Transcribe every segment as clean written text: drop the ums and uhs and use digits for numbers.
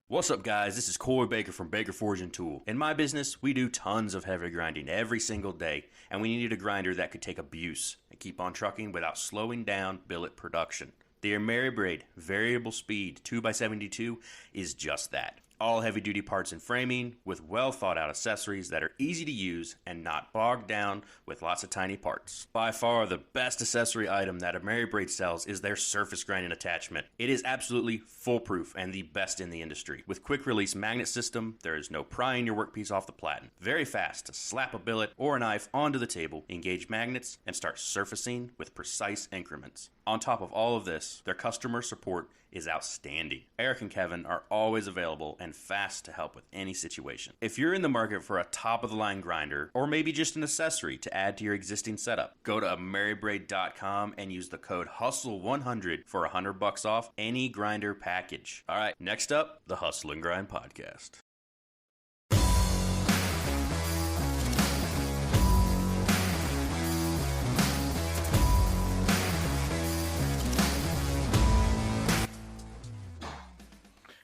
What's up, guys? This is Corey Baker from Baker Forge and Tool. In my business, we do tons of heavy grinding every single day, and we needed a grinder that could take abuse and keep on trucking without slowing down billet production. The AmeriBrade variable speed 2x72 is just that. All heavy-duty parts and framing with well-thought-out accessories that are easy to use and not bogged down with lots of tiny parts. By far, the best accessory item that AmeriBrade sells is their surface grinding attachment. It is absolutely foolproof and the best in the industry. With quick-release magnet system, there is no prying your workpiece off the platen. Very fast to slap a billet or a knife onto the table, engage magnets, and start surfacing with precise increments. On top of all of this, their customer support is outstanding. Eric and Kevin are always available and fast to help with any situation. If you're in the market for a top-of-the-line grinder, or maybe just an accessory to add to your existing setup, go to AmeriBrade.com and use the code HUSTLE100 for $100 off any grinder package. All right, next up, the Hustle and Grind Podcast.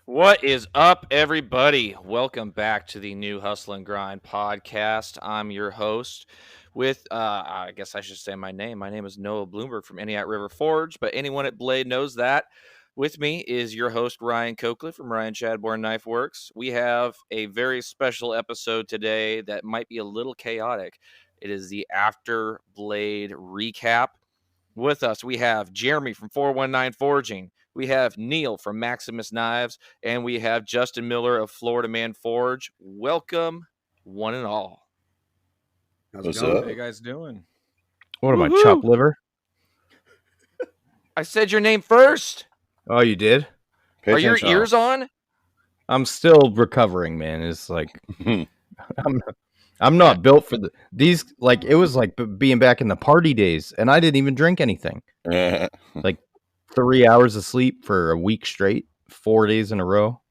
What is up, everybody? Welcome back to the new Hustle and Grind podcast. I'm your host with, I guess I should say my name. My name is Noah Bloomberg from Entiat River Forge, but anyone at Blade knows that. With me is your host, Ryan Coakley from Ryan Chadbourne Knife Works. We have a very special episode today that might be a little chaotic. It is the After Blade recap. With us, we have Jeremy from 419 Forging. We have Neil from Maximus Knives, and we have Justin Miller of Florida Man Forge. Welcome, one and all. What's up? How you guys doing? What am I, chopped liver? I said your name first. Oh, you did? Are your ears on? I'm still recovering, man. It's like I'm not built for these. Like, it was like being back in the party days, and I didn't even drink anything. Like 3 hours of sleep for a week straight, 4 days in a row.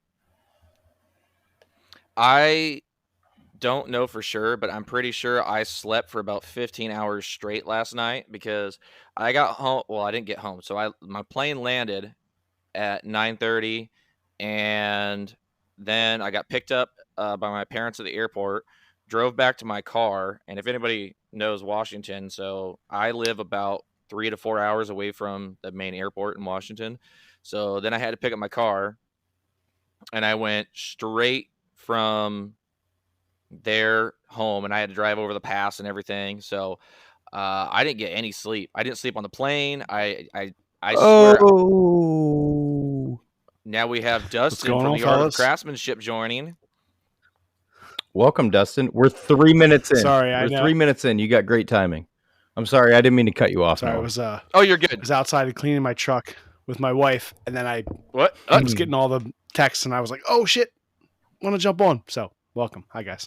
I don't know for sure, but I'm pretty sure I slept for about 15 hours straight last night because I got home. Well, I didn't get home. So my plane landed at 9:30, and then I got picked up by my parents at the airport, drove back to my car. And if anybody knows Washington, so I live about 3 to 4 hours away from the main airport in Washington. So then I had to pick up my car, and I went straight from there home, and I had to drive over the pass and everything. So I didn't get any sleep. I didn't sleep on the plane. I swear. Now we have Dustin from the Art of Craftsmanship joining. Welcome, Dustin. We're 3 minutes in. Sorry, we're 3 minutes in. You got great timing. I'm sorry, I didn't mean to cut you off. Sorry, I was oh, you're good. I was outside cleaning my truck with my wife, and then I was getting all the texts, and I was like, "Oh shit, want to jump on?" So, welcome. Hi, guys.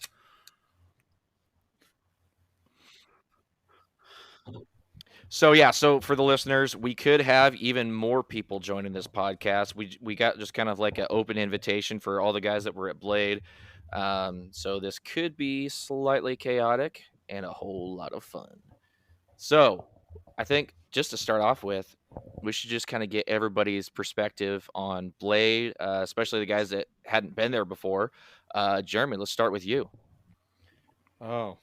So for the listeners, we could have even more people joining this podcast. We got just kind of like an open invitation for all the guys that were at Blade. So this could be slightly chaotic and a whole lot of fun. So I think just to start off with, we should just kind of get everybody's perspective on Blade, especially the guys that hadn't been there before. Jeremy, let's start with you. It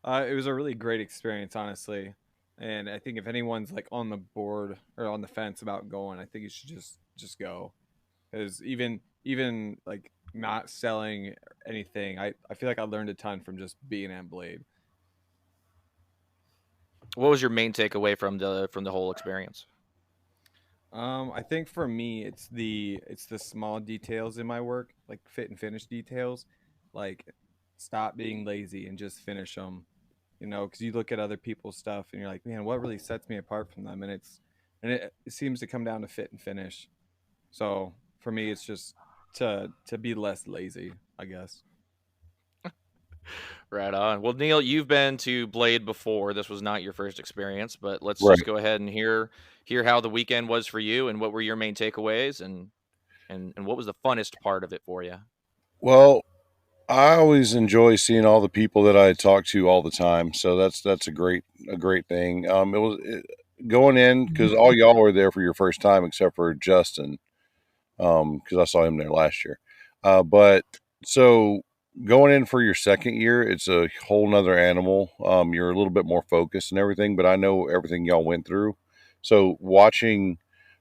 was a really great experience, honestly. And I think if anyone's like on the board or on the fence about going, I think you should just go. Because even like not selling anything, I feel like I learned a ton from just being at Blade. What was your main takeaway from the whole experience? I think for me, it's the small details in my work, like fit and finish details. Like, stop being lazy and just finish them. You know, because you look at other people's stuff and you're like, man, what really sets me apart from them? And it seems to come down to fit and finish. So for me, it's just to be less lazy, I guess. Right on. Well, Neil, you've been to Blade before. This was not your first experience, but let's just go ahead and hear how the weekend was for you, and what were your main takeaways, and what was the funnest part of it for you? Well, I always enjoy seeing all the people that I talk to all the time. So that's a great thing. It was going in because all y'all were there for your first time except for Justin. because I saw him there last year. But so going in for your second year, it's a whole nother animal. You're a little bit more focused and everything, but I know everything y'all went through. So watching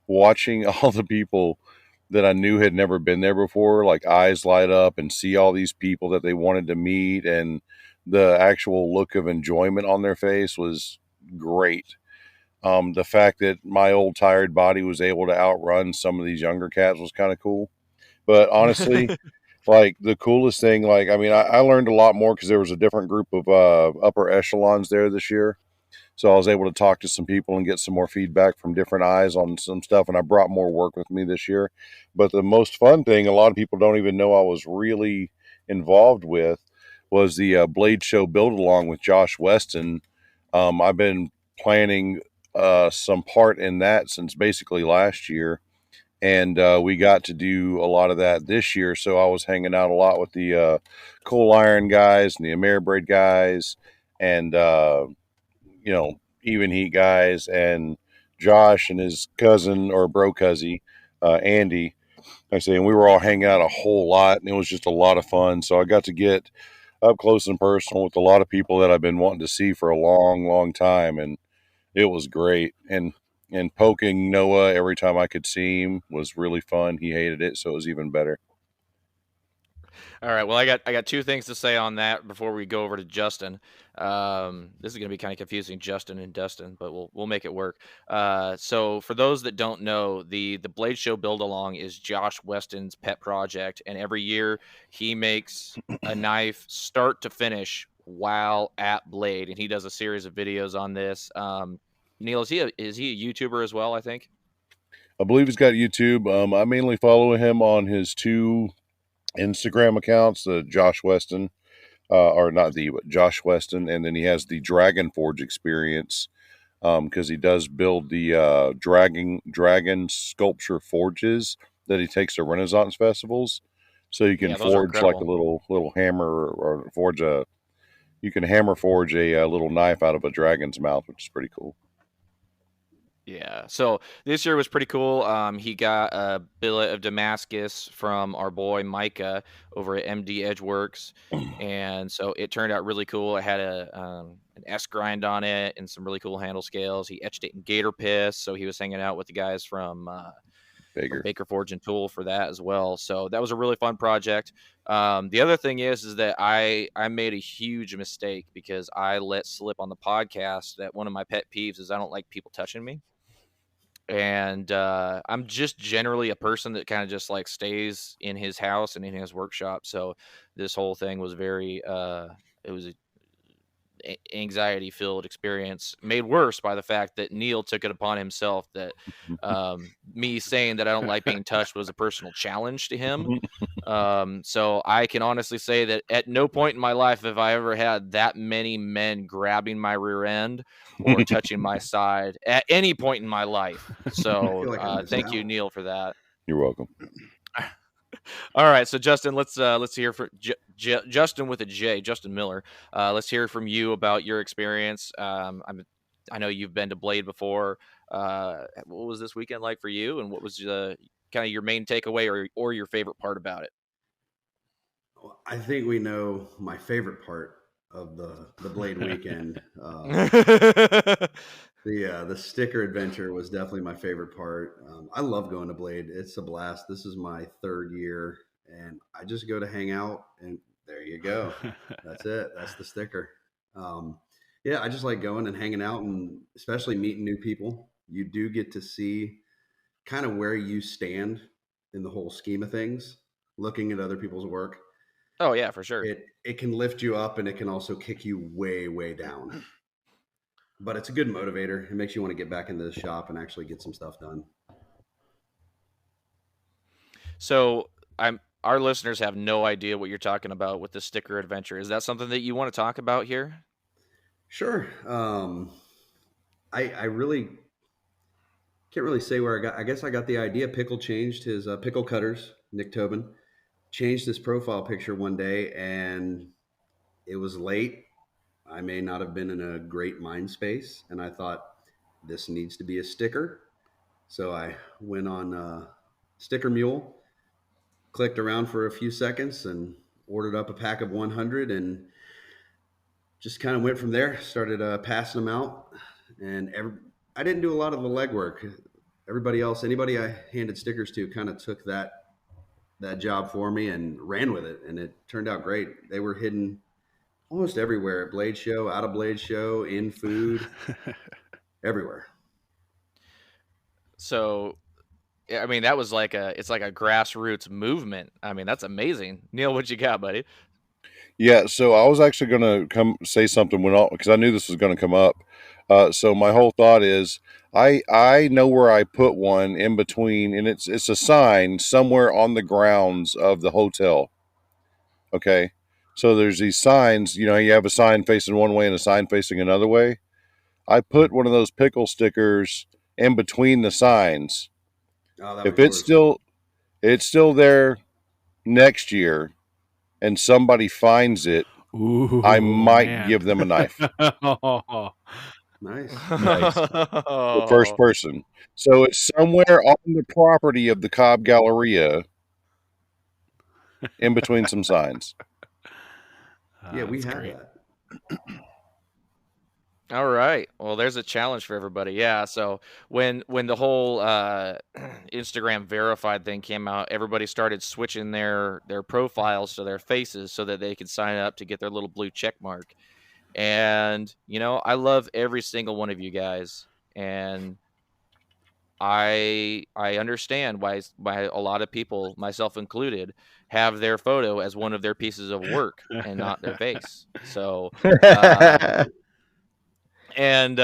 all the people that I knew had never been there before, like eyes light up and see all these people that they wanted to meet, and the actual look of enjoyment on their face was great. The fact that my old tired body was able to outrun some of these younger cats was kind of cool. But honestly, like the coolest thing, like, I mean, I learned a lot more because there was a different group of upper echelons there this year. So I was able to talk to some people and get some more feedback from different eyes on some stuff. And I brought more work with me this year. But the most fun thing, a lot of people don't even know I was really involved with, was the Blade Show build along with Josh Weston. I've been planning some part in that since basically last year. And we got to do a lot of that this year. So I was hanging out a lot with the Coal Iron guys and the Ameribraid guys and, Even Heat guys and Josh and his cousin or bro cuzzy, Andy. I say, and we were all hanging out a whole lot, and it was just a lot of fun. So I got to get up close and personal with a lot of people that I've been wanting to see for a long, long time, and it was great. And poking Noah every time I could see him was really fun. He hated it, so it was even better. All right. Well, I got two things to say on that before we go over to Justin. This is going to be kind of confusing, Justin and Dustin, but we'll make it work. So for those that don't know, the Blade Show build along is Josh Weston's pet project, and every year he makes a knife start to finish while at Blade, and he does a series of videos on this. Neil, is he a YouTuber as well? I think. I believe he's got YouTube. I mainly follow him on his two Instagram accounts, the Josh Weston, or not the, but Josh Weston, and then he has the Dragon Forge experience, because he does build the dragon sculpture forges that he takes to Renaissance festivals. So you can forge like a little hammer or forge you can hammer forge a little knife out of a dragon's mouth, which is pretty cool. Yeah, so this year was pretty cool. He got a billet of Damascus from our boy Micah over at MD Edgeworks, and so it turned out really cool. It had an S grind on it and some really cool handle scales. He etched it in gator piss, so he was hanging out with the guys from Baker Forge and Tool for that as well. So that was a really fun project. The other thing is that I made a huge mistake because I let slip on the podcast that one of my pet peeves is I don't like people touching me. And I'm just generally a person that kind of just like stays in his house and in his workshop. So this whole thing was very it was a anxiety filled experience, made worse by the fact that Neil took it upon himself that me saying that I don't like being touched was a personal challenge to him. So I can honestly say that at no point in my life have I ever had that many men grabbing my rear end or touching my side at any point in my life. So thank you, Neil, for that. You're welcome. All right, so Justin, let's hear from Justin with a J, Justin Miller. Let's hear from you about your experience. I know you've been to Blade before. What was this weekend like for you, and what was kind of your main takeaway or your favorite part about it? Well, I think we know my favorite part of the Blade weekend. The sticker adventure was definitely my favorite part. I love going to Blade. It's a blast. This is my third year, and I just go to hang out, and there you go. That's it. That's the sticker. Yeah, I just like going and hanging out, and especially meeting new people. You do get to see kind of where you stand in the whole scheme of things, looking at other people's work. Oh yeah, for sure. It can lift you up, and it can also kick you way, way down. But it's a good motivator. It makes you want to get back into the shop and actually get some stuff done. So our listeners have no idea what you're talking about with the sticker adventure. Is that something that you want to talk about here? Sure. I really can't really say where I guess I got the idea. Pickle changed his pickle cutters. Nick Tobin changed his profile picture one day, and it was late. I may not have been in a great mind space, and I thought this needs to be a sticker. So I went on Sticker Mule. Clicked around for a few seconds and ordered up a pack of 100 and just kind of went from there. Started passing them out, and I didn't do a lot of the legwork. Everybody else, anybody I handed stickers to, kind of took that job for me and ran with it, and it turned out great. They were hidden almost everywhere at Blade Show, out of Blade Show, in food, everywhere. So, I mean, that was it's like a grassroots movement. I mean, that's amazing. Neil, what you got, buddy? Yeah, so I was actually going to come say something because I knew this was going to come up. So my whole thought is, I know where I put one in between, and it's a sign somewhere on the grounds of the hotel. Okay, so there's these signs. You have a sign facing one way and a sign facing another way. I put one of those pickle stickers in between the signs. Oh, if it's still there next year, and somebody finds it, Ooh, I might give them a knife. Nice. The first person. So it's somewhere on the property of the Cobb Galleria, in between some signs. Yeah, we have that. All right. Well, there's a challenge for everybody. Yeah. So when the whole Instagram verified thing came out, everybody started switching their profiles to their faces so that they could sign up to get their little blue check mark. And I love every single one of you guys, and I understand why a lot of people, myself included, have their photo as one of their pieces of work and not their face. So. And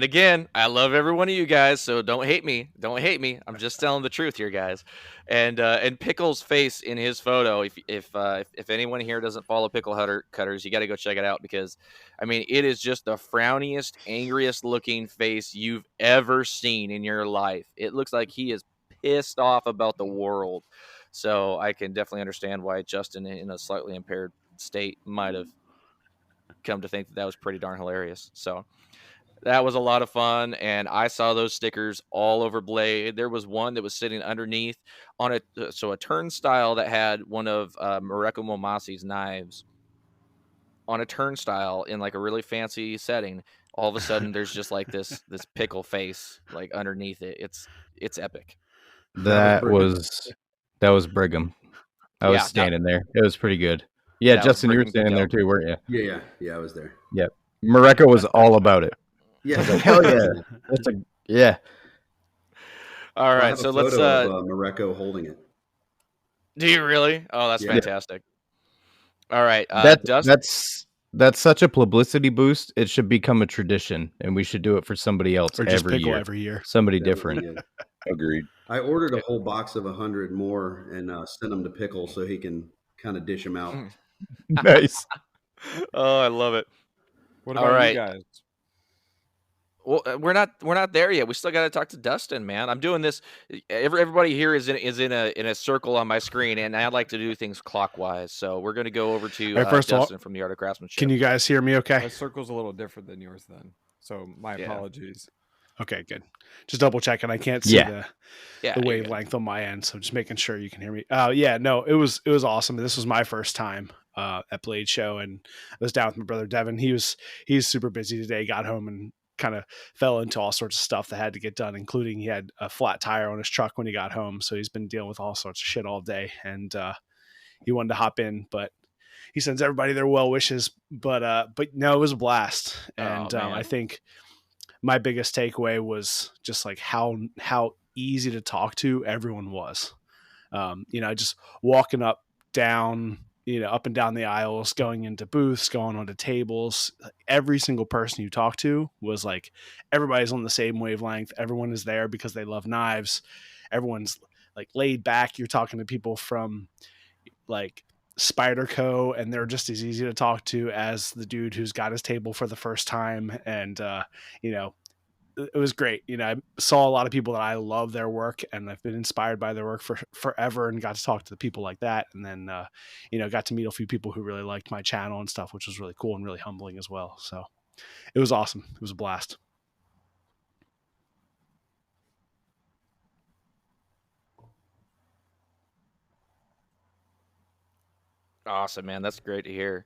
again, I love every one of you guys, so don't hate me. Don't hate me. I'm just telling the truth here, guys. And Pickle's face in his photo. If anyone here doesn't follow Pickle Cutters, you got to go check it out, because I mean, it is just the frowniest, angriest looking face you've ever seen in your life. It looks like he is pissed off about the world. So I can definitely understand why Justin, in a slightly impaired state, might have come to think that was pretty darn hilarious. So that was a lot of fun, and I saw those stickers all over Blade. There was one that was sitting underneath on a turnstile that had one of Mareko Momasi's knives on a turnstile in like a really fancy setting. All of a sudden, there's just like this pickle face like underneath it. It's epic. That was Brigham. I was standing there. It was pretty good. Yeah, Justin, you were standing there too, weren't you? Yeah, I was there. Yep. Mareko was all about it. Yeah, like, hell yeah. Yeah. All right, so let's Mareko holding it. Do you really? Oh, that's fantastic. All right, that's such a publicity boost. It should become a tradition, and we should do it for somebody else or just every year. Somebody different. Agreed. I ordered a whole box of 100 more and sent them to Pickle so he can kind of dish them out. Nice. Oh, I love it. What about you guys? Well, we're not there yet. We still got to talk to Dustin, man. I'm doing this. Everybody here is in a circle on my screen, and I'd like to do things clockwise. So we're going to go over to Dustin from the Art of Craftsmanship. Can you guys hear me? Okay. My circle's a little different than yours, then. So my apologies. Okay, good. Just double checking. I can't see the wavelength on my end, so just making sure you can hear me. No, it was awesome. This was my first time at Blade Show, and I was down with my brother Devin. He's super busy today. Got home and kind of fell into all sorts of stuff that had to get done, including he had a flat tire on his truck when he got home, so he's been dealing with all sorts of shit all day, and he wanted to hop in, but he sends everybody their well wishes. But no, it was a blast, and I think my biggest takeaway was just like how easy to talk to everyone was. Just walking up and down the aisles, going into booths, going onto tables. Every single person you talk to was like, everybody's on the same wavelength. Everyone is there because they love knives. Everyone's like laid back. You're talking to people from like Spyderco, and they're just as easy to talk to as the dude who's got his table for the first time. And, it was great. I saw a lot of people that I love their work, and I've been inspired by their work for forever, and got to talk to the people like that. And then, got to meet a few people who really liked my channel and stuff, which was really cool and really humbling as well. So it was awesome. It was a blast. Awesome, man. That's great to hear.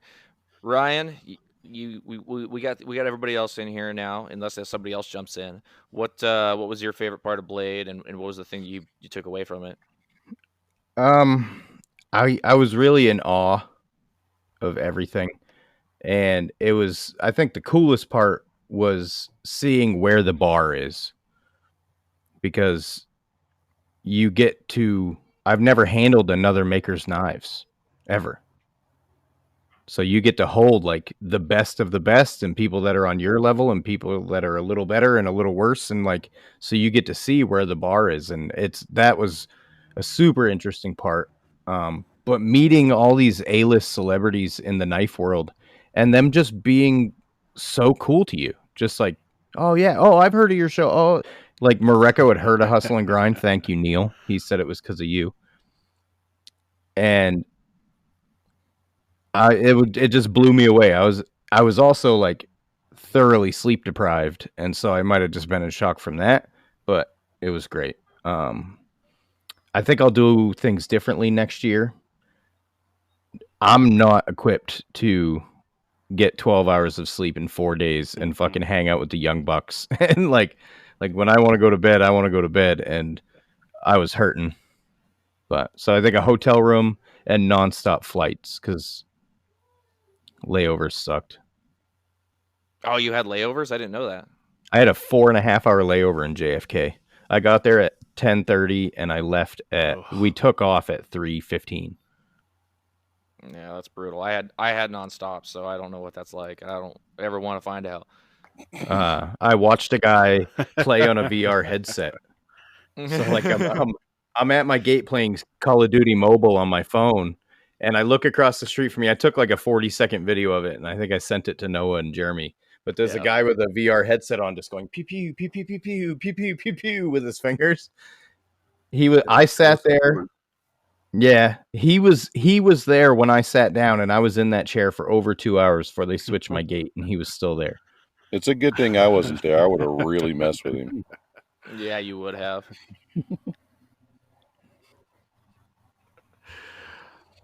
Ryan, we got everybody else in here now, unless somebody else jumps in. What was your favorite part of Blade, and what was the thing you took away from it? I was really in awe of everything, and it was, I think the coolest part was seeing where the bar is, because you get to, I've never handled another maker's knives ever. So you get to hold like the best of the best, and people that are on your level and people that are a little better and a little worse. And like, so you get to see where the bar is. And that was a super interesting part. But meeting all these A-list celebrities in the knife world and them just being so cool to you, just like, oh yeah, oh, I've heard of your show. Oh, like Mareko had heard of Hustle and Grind. Thank you, Neil. He said it was because of you. And it just blew me away. I was also like thoroughly sleep deprived, and so I might have just been in shock from that, but it was great. I think I'll do things differently next year. I'm not equipped to get 12 hours of sleep in 4 days and fucking hang out with the young bucks. And like when I want to go to bed, I want to go to bed, and I was hurting. But so I think a hotel room and nonstop flights, because layovers sucked. Oh, you had layovers? I didn't know that. I had a 4.5-hour layover in JFK. I got there at 10:30 and I left we took off at 3:15. Yeah, that's brutal. I had nonstop, so I don't know what that's like. I don't ever want to find out. I watched a guy play on a VR headset. So like I'm at my gate playing Call of Duty Mobile on my phone, and I look across the street from me. I took like a 40-second video of it, and I think I sent it to Noah and Jeremy. But there's a guy with a VR headset on, just going pew pew pew pew pew pew pew pew pew pew with his fingers. I sat there. Yeah, he was there when I sat down, and I was in that chair for over 2 hours before they switched my gate, and he was still there. It's a good thing I wasn't there. I would have really messed with him. Yeah, you would have.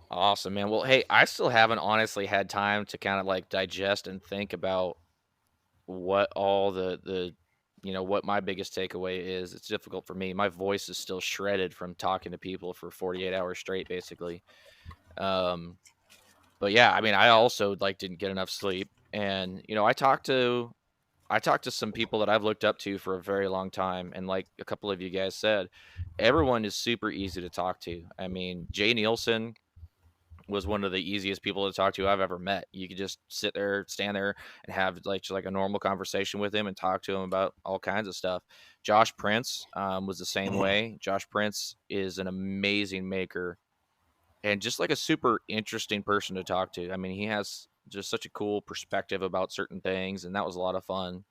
Awesome, man. Well, hey, I still haven't honestly had time to kind of like digest and think about what all the what my biggest takeaway is. It's difficult for me. My voice is still shredded from talking to people for 48 hours straight, basically. But yeah, I mean, I also like didn't get enough sleep, and I talked to some people that I've looked up to for a very long time, and like a couple of you guys said, everyone is super easy to talk to. I mean, Jay Nielsen was one of the easiest people to talk to I've ever met. You could just stand there and have like a normal conversation with him and talk to him about all kinds of stuff. Josh Prince was the same way. Josh Prince is an amazing maker and just like a super interesting person to talk to. I mean, he has just such a cool perspective about certain things, and that was a lot of fun.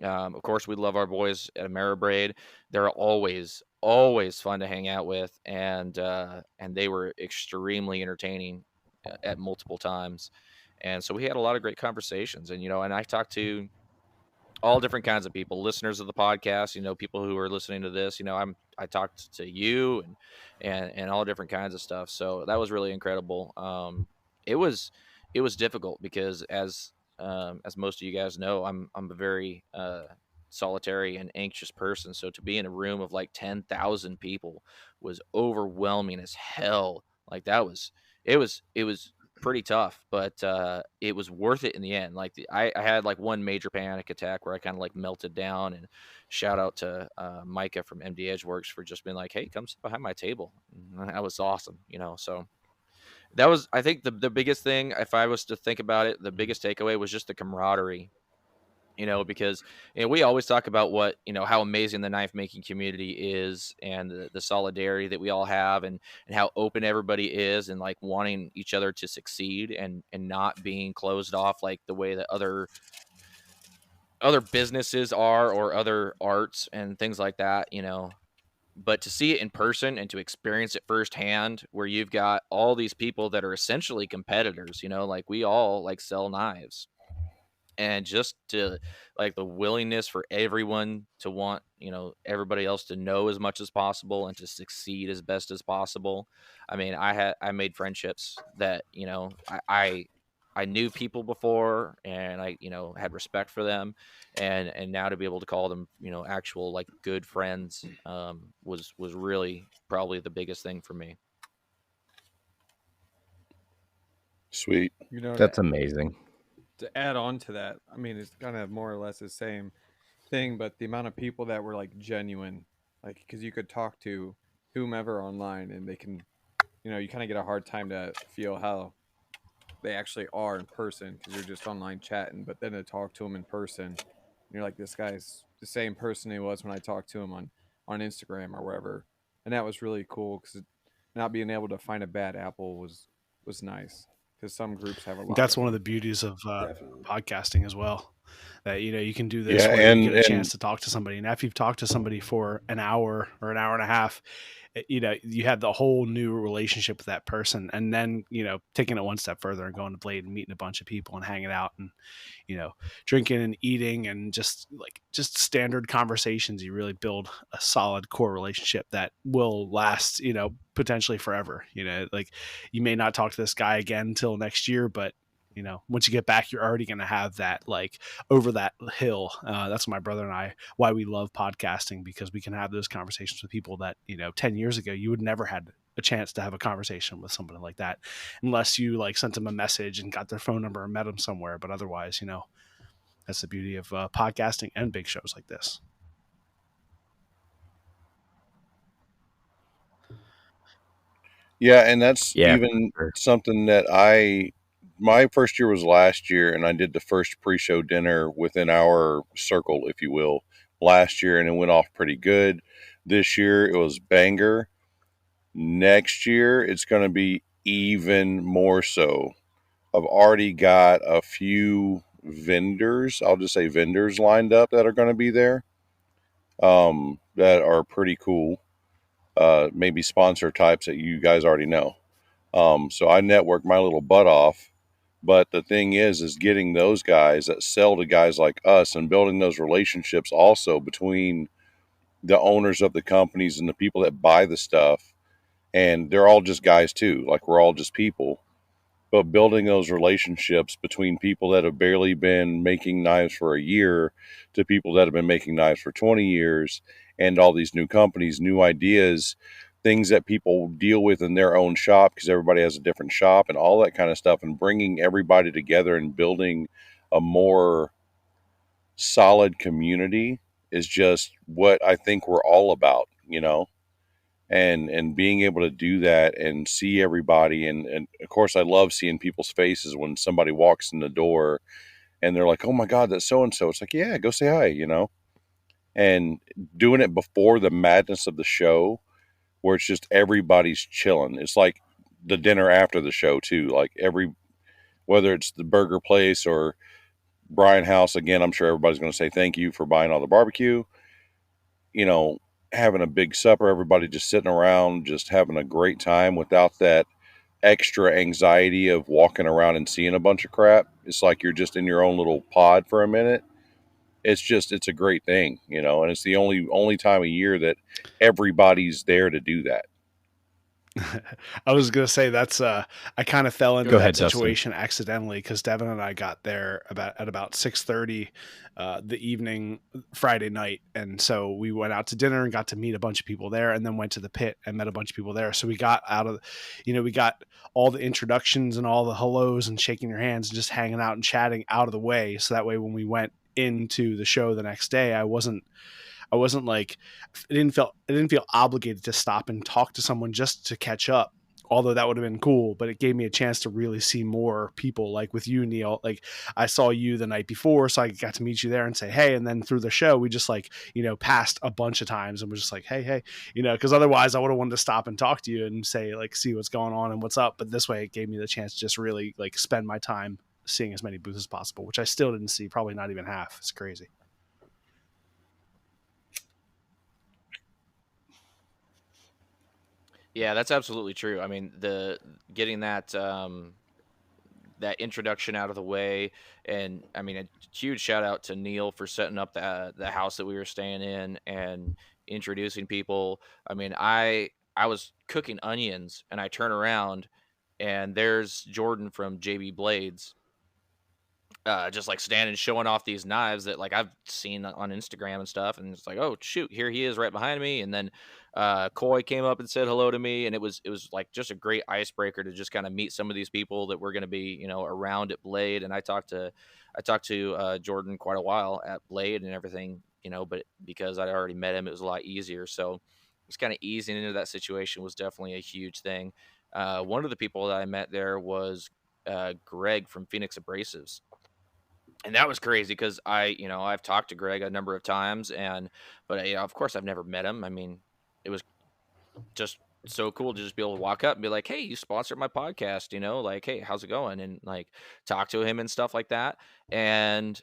Of course, we love our boys at AmeriBraid. They're always fun to hang out with, and they were extremely entertaining at multiple times. And so we had a lot of great conversations, and and I talked to all different kinds of people, listeners of the podcast, people who are listening to this. I talked to you and all different kinds of stuff. So that was really incredible. It was difficult because as most of you guys know, I'm a very solitary and anxious person. So to be in a room of like 10,000 people was overwhelming as hell. Like it was pretty tough, but it was worth it in the end. Like I had like one major panic attack where I kind of like melted down, and shout out to Micah from MD Edgeworks for just being like, hey, come sit behind my table. And that was awesome. So that was, I think, the biggest thing. If I was to think about it, the biggest takeaway was just the camaraderie, because we always talk about what, how amazing the knife making community is, and the solidarity that we all have, and how open everybody is, and like wanting each other to succeed, and not being closed off like the way that other businesses are, or other arts and things like that, but to see it in person and to experience it firsthand, where you've got all these people that are essentially competitors, like we all like sell knives. and just to like the willingness for everyone to want, everybody else to know as much as possible and to succeed as best as possible. I mean, I made friendships that, I knew people before, and I, had respect for them, and now to be able to call them, actual like good friends, was really probably the biggest thing for me. Sweet. That's amazing. To add on to that, I mean, it's kind of more or less the same thing, but the amount of people that were like genuine, like, because you could talk to whomever online and they can, you kind of get a hard time to feel how they actually are in person because you're just online chatting, but then to talk to them in person, you're like, this guy's the same person he was when I talked to him on Instagram or wherever. And that was really cool because not being able to find a bad apple was nice, because some groups have a lot That's of one of them. the beauties of Definitely. podcasting as well. That you can do this Yeah, where you and get a chance to talk to somebody, and after you've talked to somebody for an hour or an hour and a half, you have the whole new relationship with that person, and then taking it one step further and going to Blade and meeting a bunch of people and hanging out and drinking and eating and just standard conversations. You really build a solid core relationship that will last potentially forever. Like, you may not talk to this guy again until next year, but once you get back, you're already going to have that, like, over that hill. That's my brother and I, why we love podcasting, because we can have those conversations with people that 10 years ago you would never had a chance to have a conversation with somebody like that unless you like sent them a message and got their phone number and met them somewhere. But otherwise, that's the beauty of podcasting and big shows like this. Yeah, and that's Yeah, even sure. something that my first year was last year, and I did the first pre-show dinner within our circle, if you will, last year, and it went off pretty good. This year it was banger. Next year it's going to be even more so. I've already got a few vendors, I'll just say vendors lined up that are going to be there, that are pretty cool. Maybe sponsor types that you guys already know. So I network my little butt off. But the thing is getting those guys that sell to guys like us and building those relationships also between the owners of the companies and the people that buy the stuff. And they're all just guys too. Like, we're all just people. But building those relationships between people that have barely been making knives for a year to people that have been making knives for 20 years, and all these new companies, new ideas, things that people deal with in their own shop because everybody has a different shop and all that kind of stuff, and bringing everybody together and building a more solid community is just what I think we're all about, and being able to do that and see everybody. And of course I love seeing people's faces when somebody walks in the door and they're like, oh my God, that's so and so. It's like, yeah, go say hi. And doing it before the madness of the show, where it's just everybody's chilling. It's like the dinner after the show too. Like, whether it's the burger place or Brian House, again, I'm sure everybody's going to say thank you for buying all the barbecue, having a big supper, everybody just sitting around, just having a great time without that extra anxiety of walking around and seeing a bunch of crap. It's like you're just in your own little pod for a minute. It's a great thing, and it's the only time of year that everybody's there to do that. I was gonna say that's I kind of fell into that situation Dustin. accidentally, because Devin and I got there at about 6:30 the evening Friday night, and so we went out to dinner and got to meet a bunch of people there, and then went to the pit and met a bunch of people there. So we got out of, we got all the introductions and all the hellos and shaking your hands and just hanging out and chatting out of the way, so that way when we went into the show the next day, I wasn't like, I didn't feel obligated to stop and talk to someone just to catch up. Although that would have been cool, but it gave me a chance to really see more people. Like with you, Neil, like I saw you the night before, so I got to meet you there and say hey. And then through the show, we just passed a bunch of times and we're just like hey, because otherwise I would have wanted to stop and talk to you and say like, see what's going on and what's up. But this way, it gave me the chance to just really like spend my time seeing as many booths as possible, which I still didn't see, probably not even half. It's crazy. Yeah, that's absolutely true. I mean, getting that that introduction out of the way. And I mean, a huge shout out to Neil for setting up the house that we were staying in and introducing people. I mean, I was cooking onions and I turn around and there's Jordan from JB Blades, just like standing showing off these knives that like I've seen on Instagram and stuff, and it's like, oh shoot, here he is right behind me. And then Coy came up and said hello to me, and it was like just a great icebreaker to just kind of meet some of these people that were going to be, you know, around at Blade. And I talked to Jordan quite a while at Blade and everything, you know, but because I'd already met him, it was a lot easier. So just kind of easing into that situation was definitely a huge thing. One of the people that I met there was Greg from Phoenix Abrasives. And that was crazy because I've talked to Greg a number of times, but of course I've never met him. I mean, it was just so cool to just be able to walk up and be like, hey, you sponsored my podcast, you know, like, hey, how's it going? And like talk to him and stuff like that. And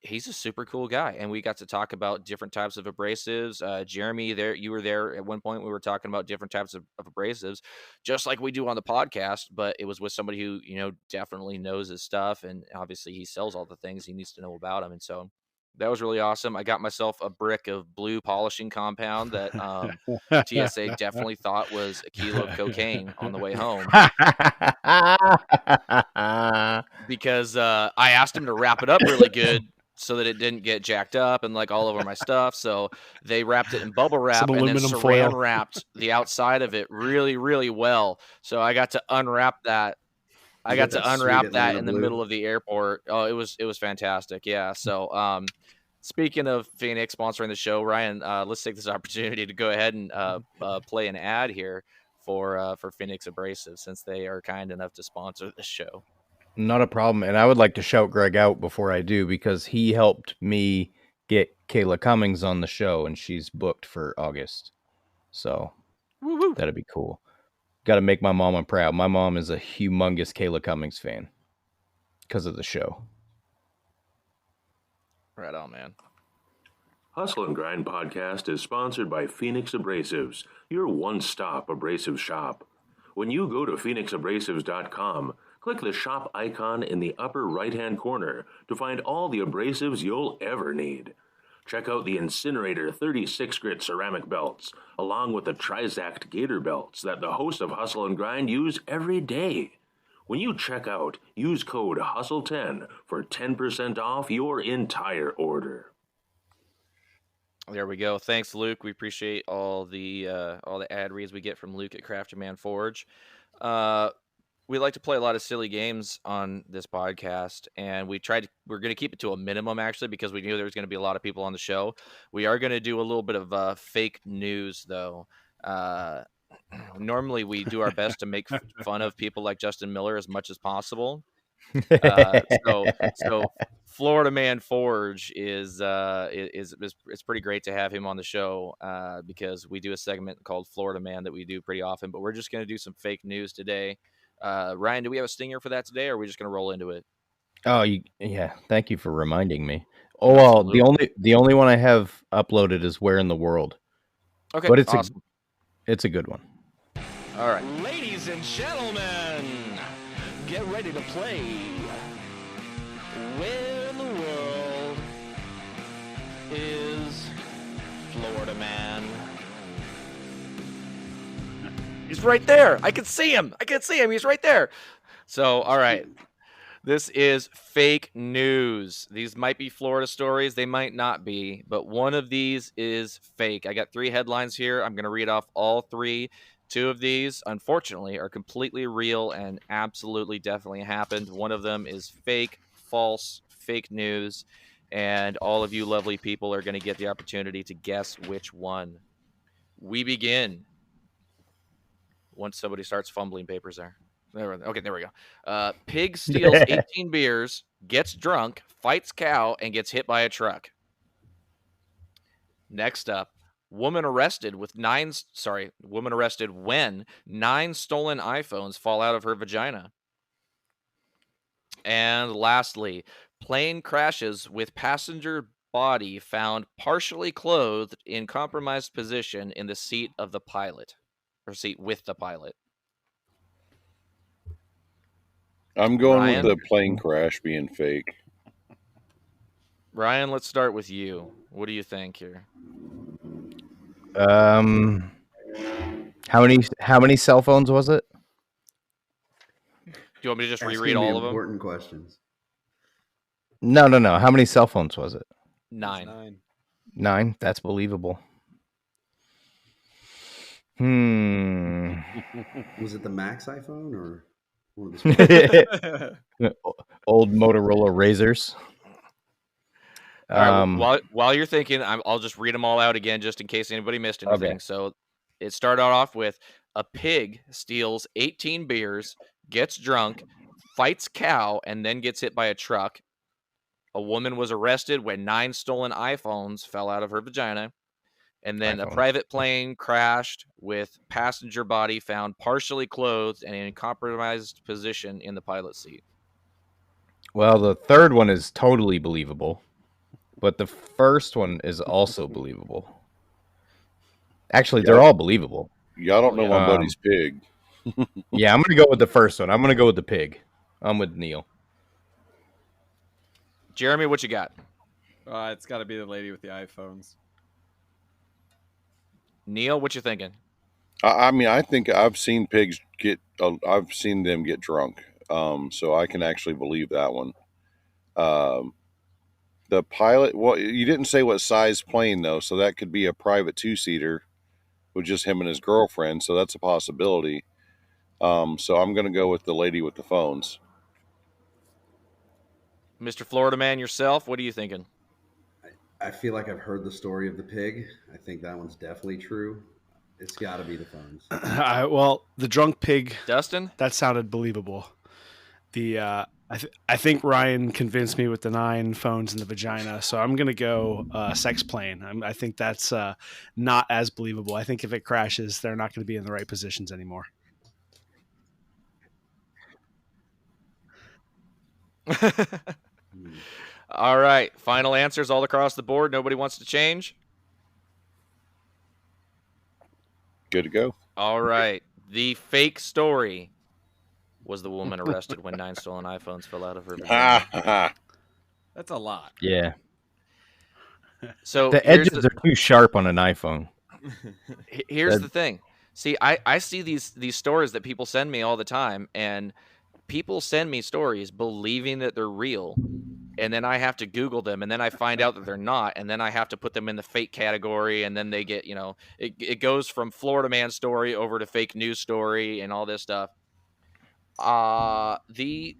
he's a super cool guy. And we got to talk about different types of abrasives. Jeremy, you were there at one point. We were talking about different types of abrasives, just like we do on the podcast, but it was with somebody who, you know, definitely knows his stuff. And obviously he sells all the things he needs to know about them. And so that was really awesome. I got myself a brick of blue polishing compound that TSA definitely thought was a kilo of cocaine on the way home. Because I asked him to wrap it up really good so that it didn't get jacked up and like all over my stuff. So they wrapped it in bubble wrap and then saran wrapped the outside of it really, really well. So I got to unwrap that. I got to unwrap that in the middle of the airport. Oh, it was fantastic. Yeah. So, speaking of Phoenix sponsoring the show, Ryan, let's take this opportunity to go ahead and play an ad here for Phoenix Abrasive, since they are kind enough to sponsor the show. Not a problem. And I would like to shout Greg out before I do, because he helped me get Kayla Cummings on the show, and she's booked for August. So woo-hoo, that'd be cool. Got to make my mama proud. My mom is a humongous Kayla Cummings fan because of the show. Right on, man. Hustle and Grind podcast is sponsored by Phoenix Abrasives, your one-stop abrasive shop. When you go to phoenixabrasives.com, click the shop icon in the upper right-hand corner to find all the abrasives you'll ever need. Check out the Incinerator 36 grit ceramic belts, along with the Trizact Gator belts that the hosts of Hustle and Grind use every day. When you check out, use code HUSTLE10 for 10% off your entire order. There we go. Thanks, Luke. We appreciate all the ad reads we get from Luke at Craftsman Forge. We like to play a lot of silly games on this podcast, and we're going to keep it to a minimum, actually, because we knew there was going to be a lot of people on the show. We are going to do a little bit of fake news, though. Normally, we do our best to make fun of people like Justin Miller as much as possible. So Florida Man Forge is it's pretty great to have him on the show because we do a segment called Florida Man that we do pretty often, but we're just going to do some fake news today. Ryan, do we have a stinger for that today, or are we just going to roll into it? Oh, yeah. Thank you for reminding me. Oh, well, the only one I have uploaded is Where in the World. Okay, but it's awesome. It's a good one. All right, ladies and gentlemen, get ready to play. Where in the world is Florida Man? He's right there. I can see him. He's right there. So, all right. This is fake news. These might be Florida stories. They might not be, but one of these is fake. I got 3 headlines here. I'm going to read off all 3. 2 of these, unfortunately, are completely real and absolutely definitely happened. One of them is fake, false, fake news, and all of you lovely people are going to get the opportunity to guess which one. We begin once somebody starts fumbling papers there. Okay, there we go. Pig steals 18 beers, gets drunk, fights cow, and gets hit by a truck. Next up, woman arrested when 9 stolen iPhones fall out of her vagina. And lastly, plane crashes with passenger body found partially clothed in compromised position in the seat of the pilot, or seat with the pilot. I'm going Ryan? with the plane crash being fake. Ryan, let's start with you. What do you think here? How many cell phones was it? Do you want me to just Asking reread all of them? Important questions. No. How many cell phones was it? 9. 9? That's believable. Was it the Max iPhone or one of the Old Motorola Razors. All right, while you're thinking, I'll just read them all out again just in case anybody missed anything. Okay. So it started off with a pig steals 18 beers, gets drunk, fights cow, and then gets hit by a truck. A woman was arrested when 9 stolen iPhones fell out of her vagina. And then a private plane crashed with passenger body found partially clothed and in compromised position in the pilot's seat. Well, the third one is totally believable, but the first one is also believable. Actually, they're all believable. Y'all don't know my buddy's pig. Yeah, I'm going to go with the first one. I'm going to go with the pig. I'm with Neil. Jeremy, what you got? It's got to be the lady with the iPhones. Neil, what you thinking? I mean, I think I've seen pigs I've seen them get drunk. So I can actually believe that one. The pilot, well, you didn't say what size plane though, so that could be a private 2-seater with just him and his girlfriend. So that's a possibility. So I'm going to go with the lady with the phones. Mr. Florida Man yourself, what are you thinking? I feel like I've heard the story of the pig. I think that one's definitely true. It's got to be the phones. Well, the drunk pig, Dustin, that sounded believable. I think Ryan convinced me with the 9 phones in the vagina, so I'm gonna go sex plane. I think that's not as believable. I think if it crashes, they're not going to be in the right positions anymore. All right, final answers all across the board. Nobody wants to change? Good to go. All right. The fake story was the woman arrested when 9 stolen iPhones fell out of her vagina. That's a lot. Yeah. So the edges are too sharp on an iPhone. Here's the thing. See, I see these stories that people send me all the time, and people send me stories believing that they're real, and then I have to Google them, and then I find out that they're not, and then I have to put them in the fake category, and then they get, it goes from Florida Man story over to fake news story and all this stuff. The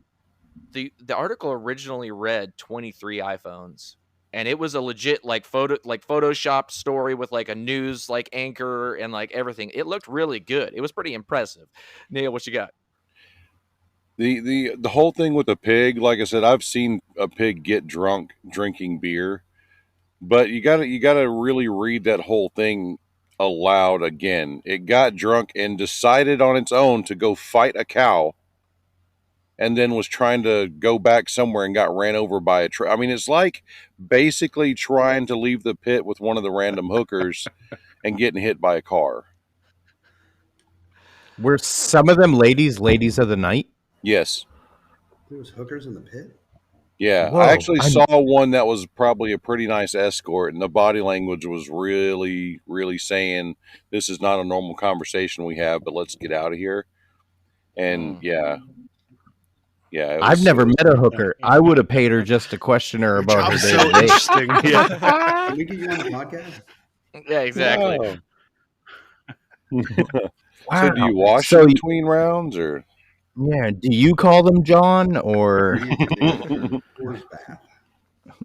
article originally read 23 iPhones, and it was a legit Photoshop story with like a news anchor and everything. It looked really good. It was pretty impressive. Neil, what you got? The whole thing with the pig, like I said, I've seen a pig get drunk drinking beer, but you gotta really read that whole thing aloud again. It got drunk and decided on its own to go fight a cow, and then was trying to go back somewhere and got ran over by a truck. I mean, it's like basically trying to leave the pit with one of the random hookers and getting hit by a car. Were some of them ladies of the night? Yes. There was hookers in the pit? Yeah. Whoa, I actually saw one that was probably a pretty nice escort, and the body language was really, really saying, this is not a normal conversation we have, but let's get out of here. And yeah. I've never met a hooker. I would have paid her just to question her about her day. So interesting. Yeah. Can we get you on the podcast? Yeah, exactly. Wow. Wow. So do you wash between rounds, or? Yeah. Do you call them John, or?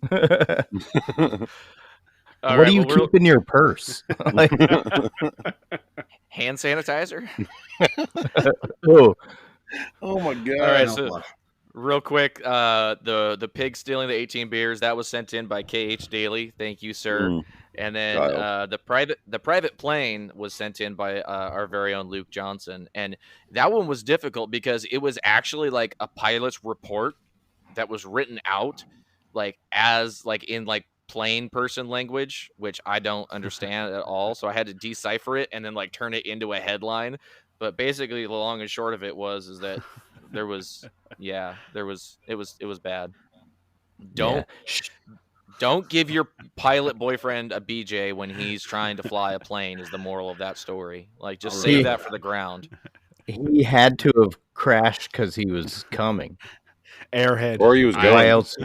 What do you keep in your purse? Hand sanitizer? Oh my God. All right, so real quick, the pig stealing the 18 beers, that was sent in by KH Daily. Thank you, sir. And then the private plane was sent in by our very own Luke Johnson. And that one was difficult because it was actually like a pilot's report that was written out in plain person language, which I don't understand at all. So I had to decipher it and then turn it into a headline. But basically, the long and short of it is that there was it was bad. Don't give your pilot boyfriend a BJ when he's trying to fly a plane is the moral of that story. Like, just save that for the ground. He had to have crashed because he was coming. Airhead. Or he was going. Why else?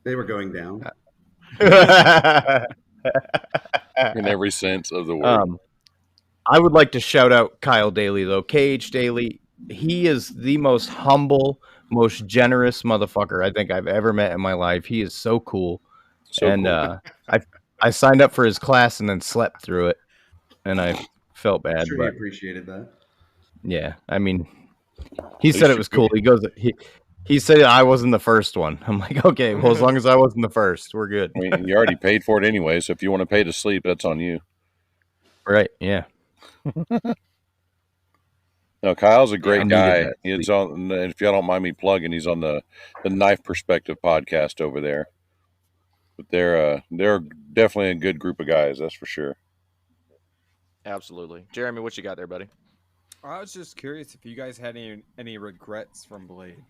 They were going down. In every sense of the word. I would like to shout out Kyle Daly, though. KH Daly, he is the most humble, most generous motherfucker I think I've ever met in my life. He is so cool. Cool. I signed up for his class and then slept through it, and I felt bad. I'm sure he appreciated that. Yeah, I mean, he said it was cool. He goes, he said I wasn't the first one. I'm like, okay, well, as long as I wasn't the first, we're good. I mean, you already paid for it anyway, so if you want to pay to sleep, that's on you. Right, yeah. No, Kyle's a great guy. He's on, if y'all don't mind me plugging, he's on the Knife Perspective podcast over there. But they're definitely a good group of guys, that's for sure. Absolutely. Jeremy, what you got there, buddy? I was just curious if you guys had any regrets from Blade.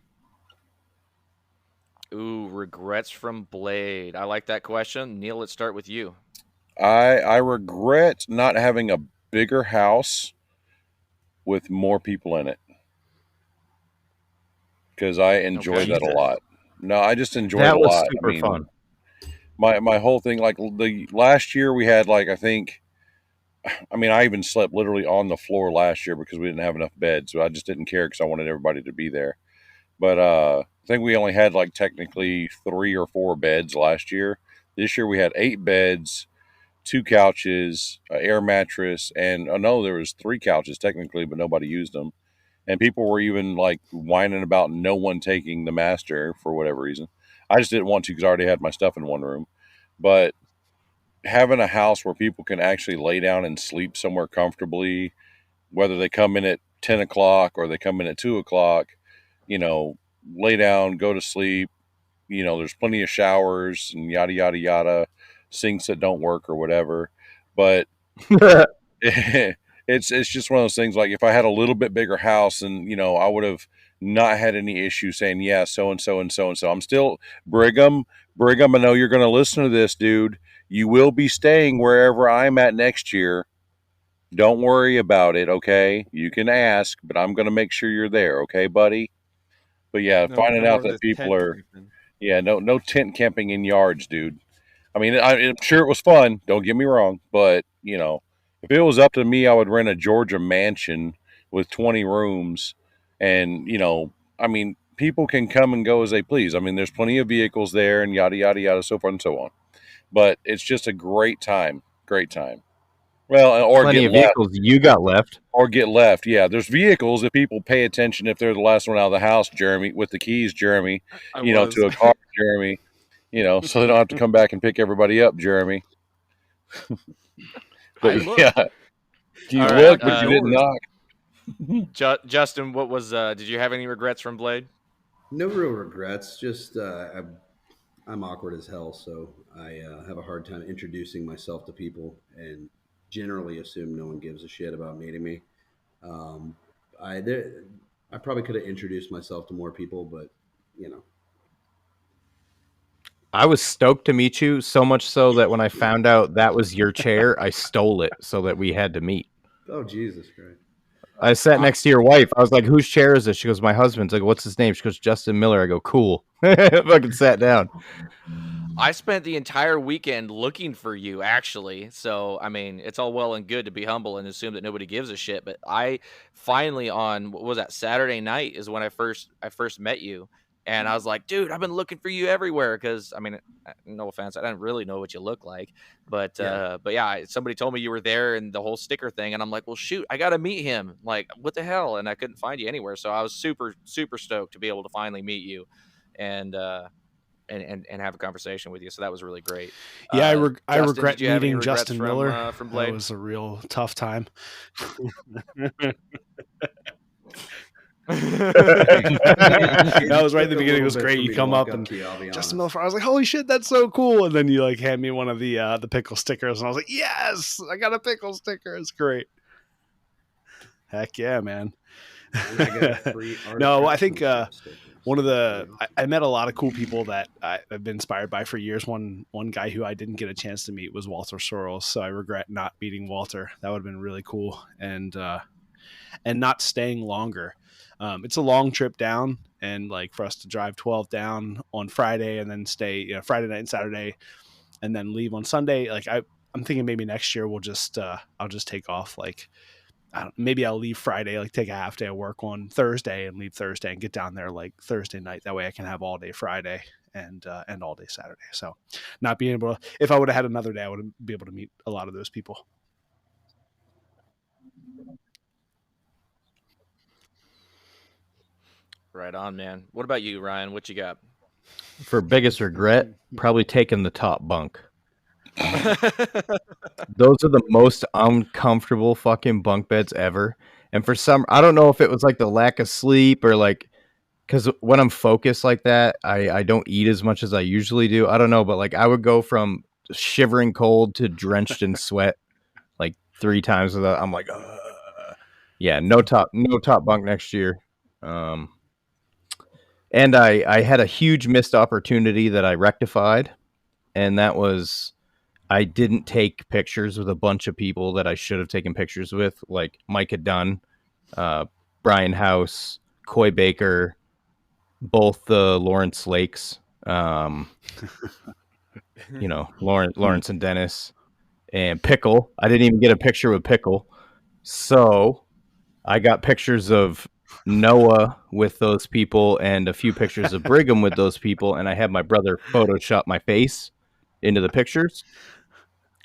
Ooh, regrets from Blade. I like that question. Neil, let's start with you. I regret not having a bigger house with more people in it, because I enjoy that a lot. No, I just enjoy it a lot. Super fun. My whole thing, like the last year we had, like, I even slept literally on the floor last year because we didn't have enough beds. So I just didn't care because I wanted everybody to be there. But I think we only had like technically 3 or 4 beds last year. This year we had 8 beds, 2 couches, an air mattress, and there was 3 couches technically, but nobody used them. And people were even like whining about no one taking the master for whatever reason. I just didn't want to because I already had my stuff in one room. But having a house where people can actually lay down and sleep somewhere comfortably, whether they come in at 10 o'clock or they come in at 2 o'clock, lay down, go to sleep. There's plenty of showers and yada, yada, yada, sinks that don't work or whatever. But it's just one of those things. Like, if I had a little bit bigger house, and, I would have not had any issue saying, yeah, so-and-so and so-and-so. I'm still Brigham. I know you're going to listen to this, dude. You will be staying wherever I'm at next year. Don't worry about it, okay? You can ask, but I'm going to make sure you're there, okay, buddy? But yeah, finding out that people are... Yeah, no tent camping in yards, dude. I mean, I'm sure it was fun. Don't get me wrong. But, if it was up to me, I would rent a Georgia mansion with 20 rooms. And, people can come and go as they please. I mean, there's plenty of vehicles there and yada, yada, yada, so forth and so on. But it's just a great time. Great time. Well, or plenty of vehicles you got left. Or get left. Yeah, there's vehicles if people pay attention, if they're the last one out of the house, Jeremy, with the keys, Jeremy, to a car, Jeremy, so they don't have to come back and pick everybody up, Jeremy. But yeah, you look, but you didn't knock. Justin, what was? Did you have any regrets from Blade? No real regrets. Just I'm awkward as hell, so I have a hard time introducing myself to people, and generally assume no one gives a shit about meeting me. I probably could have introduced myself to more people, but I was stoked to meet you, so much so that when I found out that was your chair, I stole it so that we had to meet. Oh, Jesus Christ. I sat next to your wife. I was like, whose chair is this? She goes, my husband's. I go, what's his name? She goes, Justin Miller. I go, cool. Fucking sat down. I spent the entire weekend looking for you, actually. So, I mean, it's all well and good to be humble and assume that nobody gives a shit. But I finally, on, what was that, Saturday night is when I first met you. And I was like, dude, I've been looking for you everywhere. Because, I mean, no offense, I didn't really know what you look like. But yeah, somebody told me you were there and the whole sticker thing. And I'm like, well, shoot, I got to meet him. Like, what the hell? And I couldn't find you anywhere. So I was super, super stoked to be able to finally meet you and have a conversation with you. So that was really great. Yeah, I regret meeting Justin Miller. From Blade? That was a real tough time. That was right at the beginning. It was great. You come up and Justin Miller. I was like, "Holy shit, that's so cool!" And then you like hand me one of the pickle stickers, and I was like, "Yes, I got a pickle sticker. It's great." Heck yeah, man. And I got free No, I think craftsmanship stickers. one of the I met a lot of cool people that I've been inspired by for years. One guy who I didn't get a chance to meet was Walter Sorrells, so I regret not meeting Walter. That would have been really cool, and not staying longer. It's a long trip down, and like for us to drive 12 down on Friday and then stay Friday night and Saturday, and then leave on Sunday. Like I'm thinking maybe next year we'll just I'll just take off like. Maybe I'll leave Friday, like take a half day of work on Thursday and leave Thursday and get down there like Thursday night. That way I can have all day Friday and all day Saturday. So not being able to, if I would have had another day, I would be able to meet a lot of those people. Right on, man. What about you, Ryan? What you got? For biggest regret, probably taking the top bunk. Those are the most uncomfortable fucking bunk beds ever. And for some, I don't know if it was like the lack of sleep or like, because when I'm focused like that, I don't eat as much as I usually do. I don't know, but like I would go from shivering cold to drenched in sweat like 3 times without. I'm like, yeah, no top bunk next year. And I had a huge missed opportunity that I rectified, and that was I didn't take pictures with a bunch of people that I should have taken pictures with, like Mike had done, Brian House, Coy Baker, both the Lawrence Lakes, Lawrence and Dennis, and Pickle. I didn't even get a picture with Pickle. So I got pictures of Noah with those people and a few pictures of Brigham with those people, and I had my brother Photoshop my face into the pictures,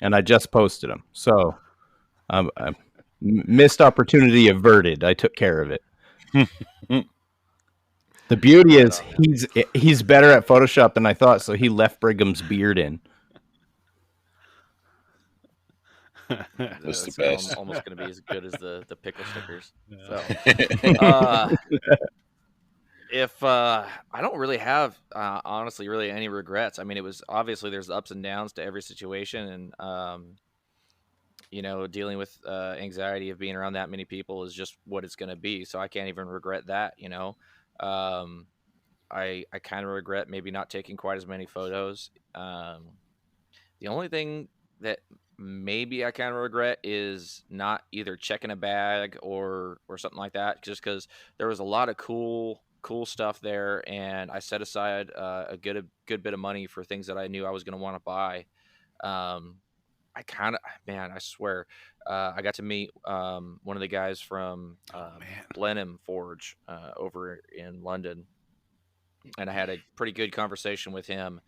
and I just posted them. So missed opportunity averted. I took care of it. The beauty is he's better at Photoshop than I thought, so he left Brigham's beard in. That's the best. almost going to be as good as the pickle stickers. So, if I don't really have honestly really any regrets. I mean, it was obviously there's ups and downs to every situation, and dealing with anxiety of being around that many people is just what it's going to be. So I can't even regret that. I kind of regret maybe not taking quite as many photos. The only thing that maybe I kind of regret is not either checking a bag or something like that, just because there was a lot of cool stuff there, and I set aside a good bit of money for things that I knew I was going to want to buy. I swear, I got to meet one of the guys from Blenheim Forge over in London, and I had a pretty good conversation with him,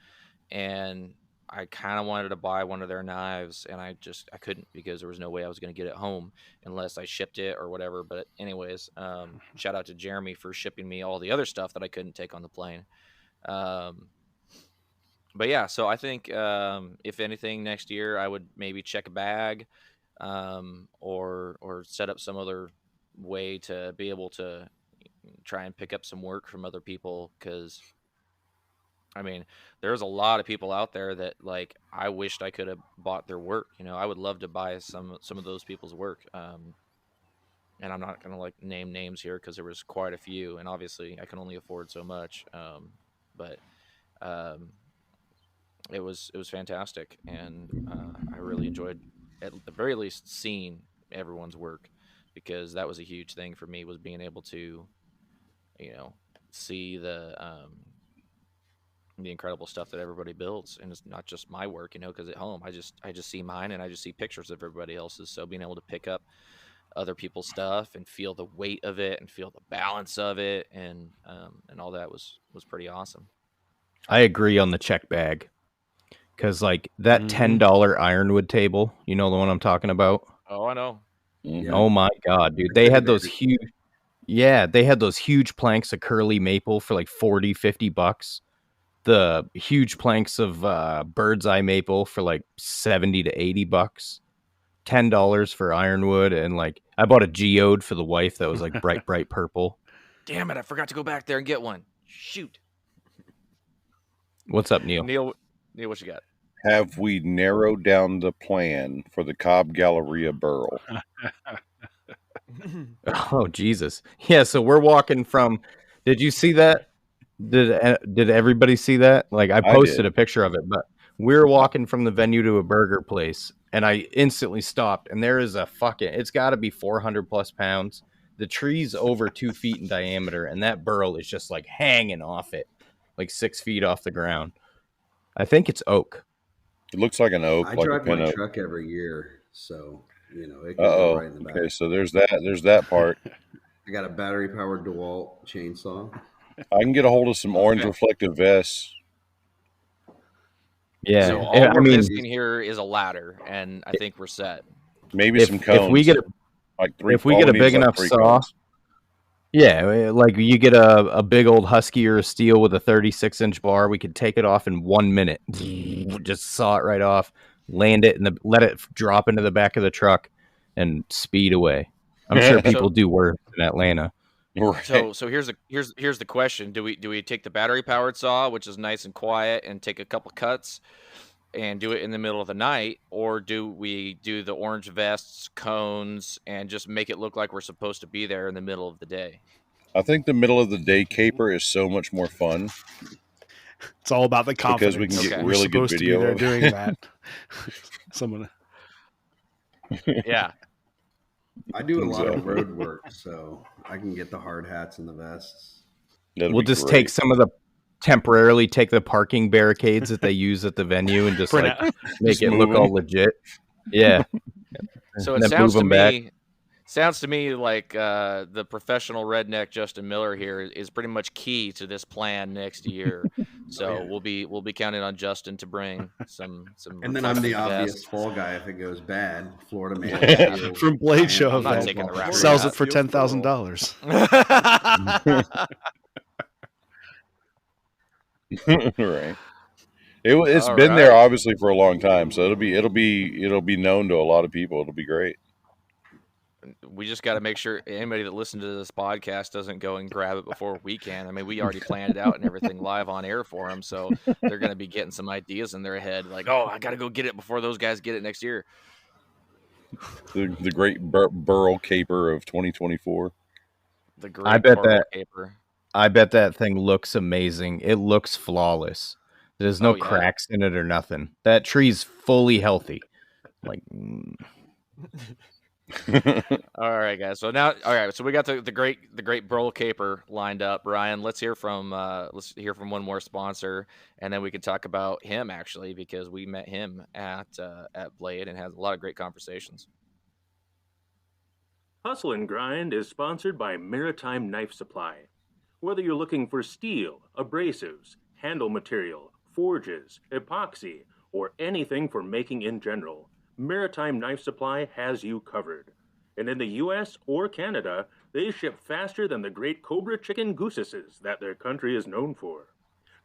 and I kind of wanted to buy one of their knives, and I couldn't, because there was no way I was going to get it home unless I shipped it or whatever. But anyways, shout out to Jeremy for shipping me all the other stuff that I couldn't take on the plane. But yeah, so I think if anything next year, I would maybe check a bag, or set up some other way to be able to try and pick up some work from other people, because I mean, there's a lot of people out there that like I wished I could have bought their work. I would love to buy some of those people's work. And I'm not gonna like name names here because there was quite a few, and obviously I can only afford so much. But it was fantastic, and I really enjoyed, at the very least, seeing everyone's work, because that was a huge thing for me, was being able to, see the incredible stuff that everybody builds. And it's not just my work, because at home I just see mine, and I just see pictures of everybody else's. So being able to pick up other people's stuff and feel the weight of it and feel the balance of it, and all that was pretty awesome. I agree on the check bag, because like that $10 ironwood table, the one I'm talking about. Oh, I know. Yeah. Oh my God, dude. They had those huge planks of curly maple for like $40-$50. The huge planks of bird's eye maple for like $70 to $80. $10 for ironwood, and like I bought a geode for the wife that was like bright purple. Damn it, I forgot to go back there and get one. Shoot. What's up, Neil? Neil, what you got? Have we narrowed down the plan for the Cobb Galleria Burl? Oh Jesus! Yeah, so we're walking from. Did you see that? Did everybody see that? Like I posted a picture of it, but we're walking from the venue to a burger place, and I instantly stopped. And there is a fucking. It's got to be 400 plus pounds. The tree's over 2 feet in diameter, and that burl is just like hanging off it, like 6 feet off the ground. I think it's oak. It looks like an oak. I like drive a my truck every year, so it can go right in the back. Okay, so there's that part. I got a battery-powered DeWalt chainsaw. I can get a hold of some orange reflective vests. Yeah, so all we're missing here is a ladder, and I think we're set. Maybe some cones. If we get a big enough saw, yeah, like you get a big old husky or a steel with a 36-inch bar, we could take it off in 1 minute. Just saw it right off, land it, and let it drop into the back of the truck, and speed away. I'm sure people do worse in Atlanta. Right. So here's the question: Do we take the battery powered saw, which is nice and quiet, and take a couple cuts, and do it in the middle of the night, or do we do the orange vests, cones, and just make it look like we're supposed to be there in the middle of the day? I think the middle of the day caper is so much more fun. It's all about the confidence. Because we can get really good video of doing that. Someone. Yeah. I do a lot of road work, so I can get the hard hats and the vests. We'll just take some of the temporarily take the parking barricades that they use at the venue and just like make it look all legit. Yeah. So it sounds to me like the professional redneck Justin Miller here is pretty much key to this plan next year. So we'll be counting on Justin to bring some. And then I'm the obvious fall guy if it goes bad. Florida man from Blade Show. I'm not taking the rap. Sells it for $10,000. Right. It's been there obviously for a long time, so it'll be known to a lot of people. It'll be great. We just got to make sure anybody that listens to this podcast doesn't go and grab it before we can. I mean, we already planned it out and everything live on air for them, so they're going to be getting some ideas in their head, like, "Oh, I got to go get it before those guys get it next year." The great burl caper of 2024. The great burl caper. I bet that thing looks amazing. It looks flawless. There's no cracks in it or nothing. That tree's fully healthy. Like. All right, guys. So we got the great burl caper lined up. Ryan, let's hear from one more sponsor, and then we can talk about him actually, because we met him at Blade and had a lot of great conversations. Hustle and Grind is sponsored by Maritime Knife Supply. Whether you're looking for steel, abrasives, handle material, forges, epoxy, or anything for making in general, Maritime Knife Supply has you covered. And in the U.S. or Canada, they ship faster than the great Cobra chicken goosesses that their country is known for.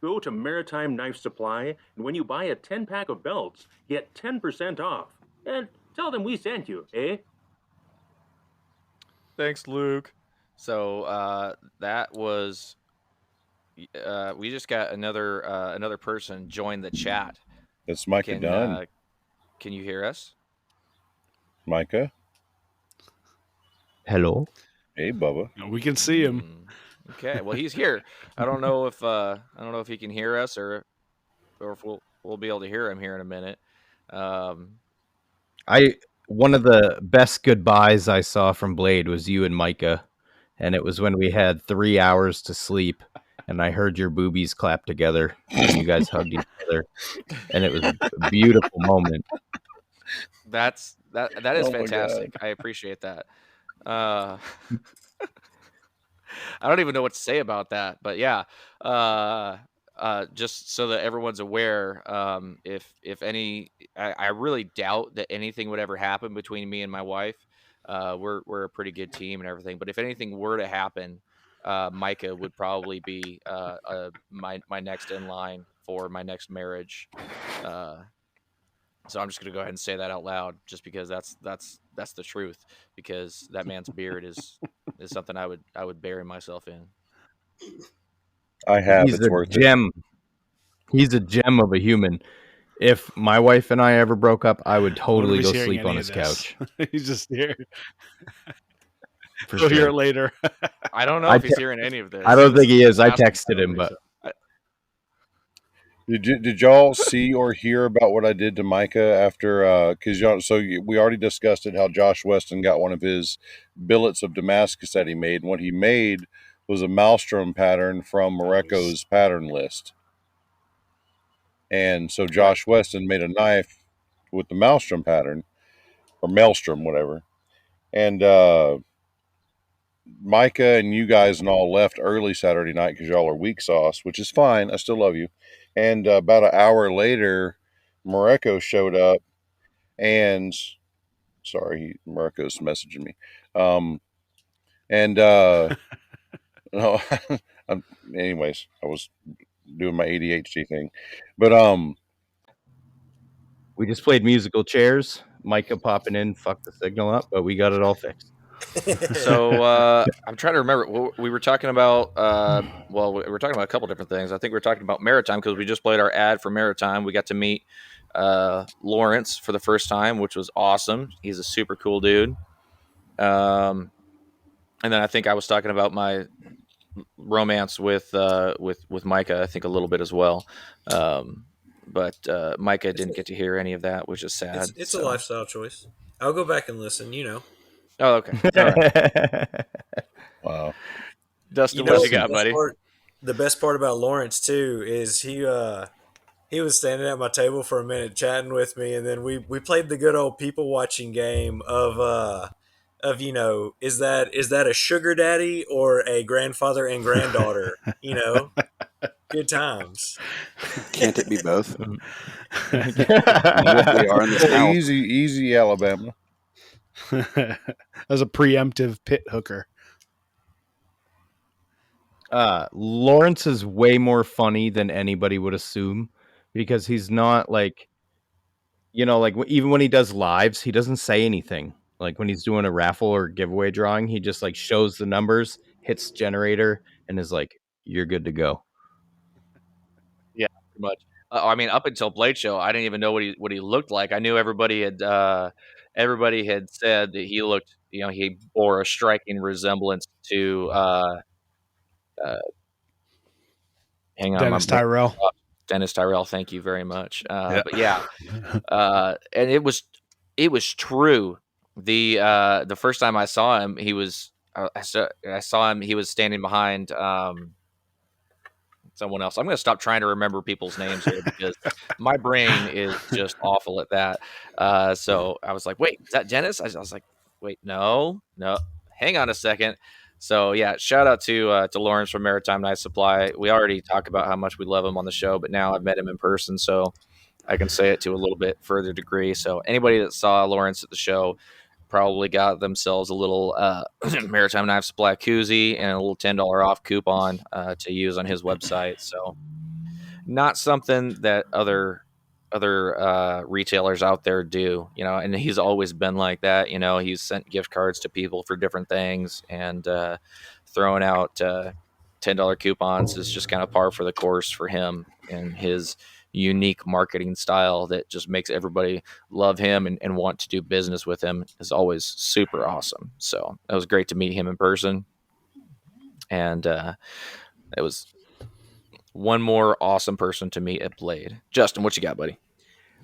Go to Maritime Knife Supply, and when you buy a 10-pack of belts, get 10% off. And tell them we sent you, eh? Thanks, Luke. So that was we just got another person join the chat. That's Micah Dunn. Can you hear us, Micah? Hello. Hey, Bubba. We can see him. Okay. Well, he's here. I don't know if he can hear us or if we'll be able to hear him here in a minute. One of the best goodbyes I saw from Blade was you and Micah, and it was when we had 3 hours to sleep, and I heard your boobies clap together, and you guys hugged each other, and it was a beautiful moment. That is fantastic. I appreciate that. I don't even know what to say about that, but yeah. Just so that everyone's aware, I really doubt that anything would ever happen between me and my wife. We're a pretty good team and everything, but if anything were to happen, Micah would probably be my next in line for my next marriage. So I'm just gonna go ahead and say that out loud, just because that's the truth. Because that man's beard is something I would bury myself in. He's a gem. He's a gem of a human. If my wife and I ever broke up, I would totally go sleep on his couch. He's just here. We'll hear it later. I don't know if he's hearing any of this. I don't think he is. I texted him, but did y'all see or hear about what I did to Micah after? Because we already discussed it. How Josh Weston got one of his billets of Damascus that he made. And what he made was a maelstrom pattern from Mareko's pattern list. And so Josh Weston made a knife with the maelstrom pattern, or maelstrom, whatever. And Micah and you guys and all left early Saturday night because y'all are weak sauce, which is fine. I still love you. And about an hour later, Mareko showed up, and Mareko's messaging me. No, anyways, I was doing my ADHD thing, but we just played musical chairs. Micah popping in fucked the signal up, but we got it all fixed. So I'm trying to remember. We were talking about. We were talking about a couple different things. I think we were talking about Maritime because we just played our ad for Maritime. We got to meet Lawrence for the first time, which was awesome. He's a super cool dude. And then I think I was talking about my romance with Micah. I think a little bit as well. But Micah didn't get to hear any of that, which is sad. It's a lifestyle choice. I'll go back and listen. Oh, okay. All right. Wow. Dustin, what you got, buddy? The best part about Lawrence too is he was standing at my table for a minute chatting with me, and then we played the good old people watching game of is that a sugar daddy or a grandfather and granddaughter? Good times. Can't it be both? We are in the easy Alabama. As a preemptive pit hooker. Lawrence is way more funny than anybody would assume because he's not even when he does lives, he doesn't say anything. Like when he's doing a raffle or giveaway drawing, he just shows the numbers, hits generator, and is like, "You're good to go." Yeah, pretty much. Up until Blade Show, I didn't even know what he looked like. I knew everybody had said that he looked, he bore a striking resemblance to Dennis Tyrell. Dennis Tyrell, thank you very much. But yeah, and it was true. The first time I saw him, he was standing behind someone else. I'm going to stop trying to remember people's names here because my brain is just awful at that. So I was like, wait, is that Dennis? I was like, wait, no, hang on a second. So yeah, shout out to Lawrence from Maritime Knife Supply. We already talked about how much we love him on the show, but now I've met him in person, so I can say it to a little bit further degree. So anybody that saw Lawrence at the show probably got themselves a little Maritime Knife Supply koozie and a little $10 off coupon to use on his website. So not something that other retailers out there do, and he's always been like that. He's sent gift cards to people for different things, and throwing out $10 coupons is just kind of par for the course for him and his unique marketing style that just makes everybody love him and want to do business with him is always super awesome. So it was great to meet him in person, and it was one more awesome person to meet at Blade. Justin, what you got, buddy?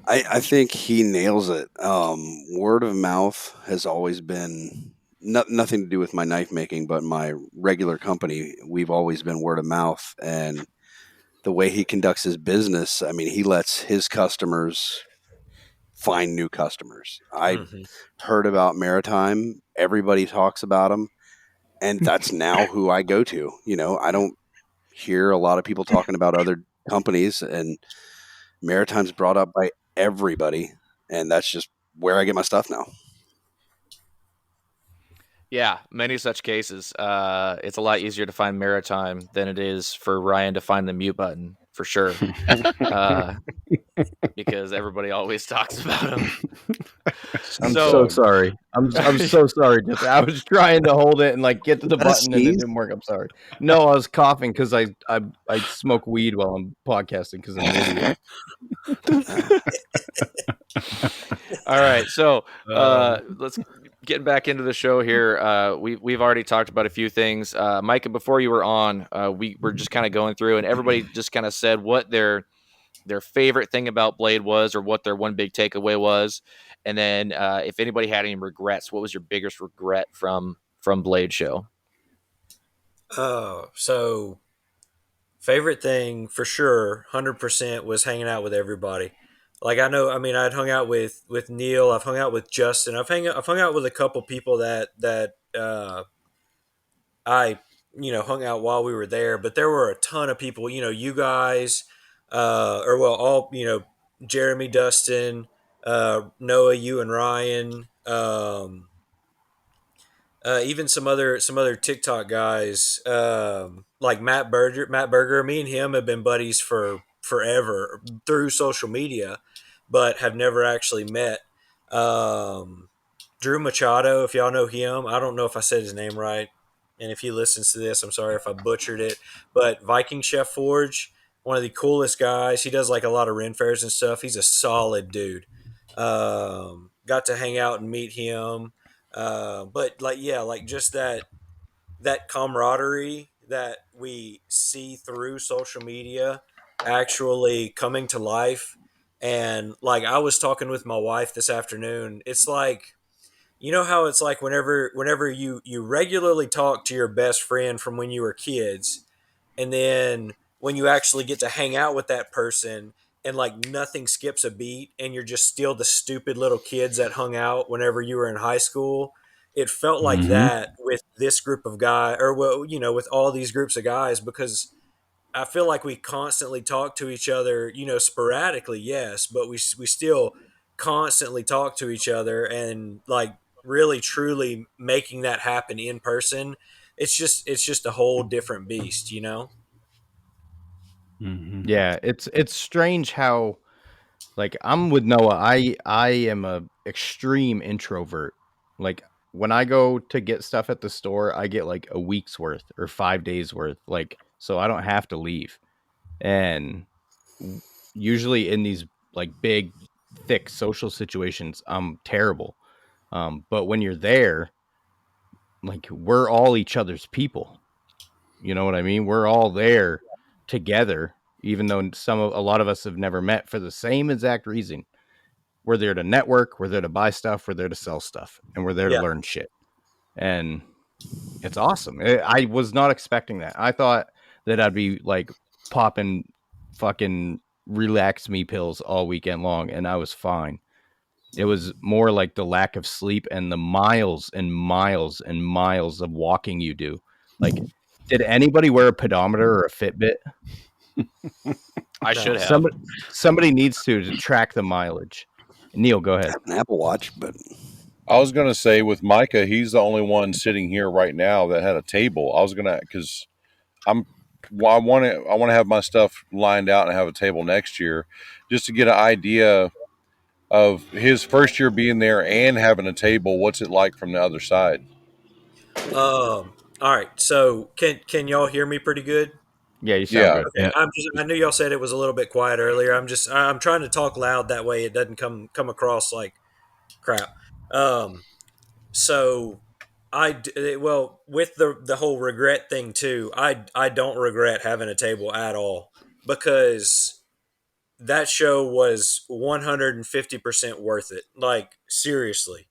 I think he nails it. Word of mouth has always been nothing to do with my knife making, but my regular company, we've always been word of mouth. And the way he conducts his business, he lets his customers find new customers. I heard about Maritime. Everybody talks about him. And that's now who I go to. I don't hear a lot of people talking about other companies, and Maritime's brought up by everybody, and that's just where I get my stuff now. Yeah, many such cases. It's a lot easier to find Maritime than it is for Ryan to find the mute button, for sure. Because everybody always talks about him. I'm so sorry. I'm so sorry. I was trying to hold it and get to the button and it didn't work. I'm sorry. No, I was coughing because I smoke weed while I'm podcasting because I'm an idiot. All right, so let's getting back into the show here, we've already talked about a few things. Micah, before you were on, we were just kind of going through, and everybody just kind of said what their favorite thing about Blade was, or what their one big takeaway was, and then if anybody had any regrets, what was your biggest regret from Blade Show? So favorite thing for sure, 100% was hanging out with everybody. Like I'd hung out with Neil, I've hung out with Justin, I've hung out with a couple people that I hung out while we were there, but there were a ton of people. You guys, all Jeremy, Dustin, Noah, you and Ryan. Even some other TikTok guys, like Matt Berger. Me and him have been buddies for forever through social media, but have never actually met. Drew Machado, if y'all know him, I don't know if I said his name right, and if he listens to this, I'm sorry if I butchered it. But Viking Chef Forge, one of the coolest guys. He does like a lot of Ren fairs and stuff. He's a solid dude. Got to hang out and meet him. But just that camaraderie that we see through social media actually coming to life. And like I was talking with my wife this afternoon, it's like, how it's like whenever you regularly talk to your best friend from when you were kids, and then when you actually get to hang out with that person and like nothing skips a beat and you're just still the stupid little kids that hung out whenever you were in high school. It felt like that with this group of guys, or with all these groups of guys, because I feel like we constantly talk to each other, sporadically, yes, but we still constantly talk to each other, and like really truly making that happen in person. It's just a whole different beast, Yeah, it's strange how, like, I'm with Noah. I am a extreme introvert. Like, when I go to get stuff at the store, I get like a week's worth or 5 days worth, like, so I don't have to leave. And usually in these like big, thick social situations, I'm terrible. But when you're there, like, we're all each other's people. You know what I mean? We're all there together, even though a lot of us have never met for the same exact reason. We're there to network, we're there to buy stuff, we're there to sell stuff, and we're there to learn shit. And it's awesome. I was not expecting that. I thought that I'd be like popping fucking relax me pills all weekend long, and I was fine. It was more like the lack of sleep and the miles and miles and miles of walking you do. Like, did anybody wear a pedometer or a Fitbit? I should have. Somebody needs to track the mileage. Neil, go ahead. I have an Apple Watch, but I was going to say with Micah, he's the only one sitting here right now that had a table. I was going to, because I want to have my stuff lined out and have a table next year, just to get an idea of his first year being there and having a table. What's it like from the other side? All right. So can y'all hear me pretty good? Yeah, you sound good. Okay. I knew y'all said it was a little bit quiet earlier. I'm trying to talk loud, that way it doesn't come across like crap. So with the whole regret thing too, I don't regret having a table at all, because that show was 150% worth it. Like, seriously.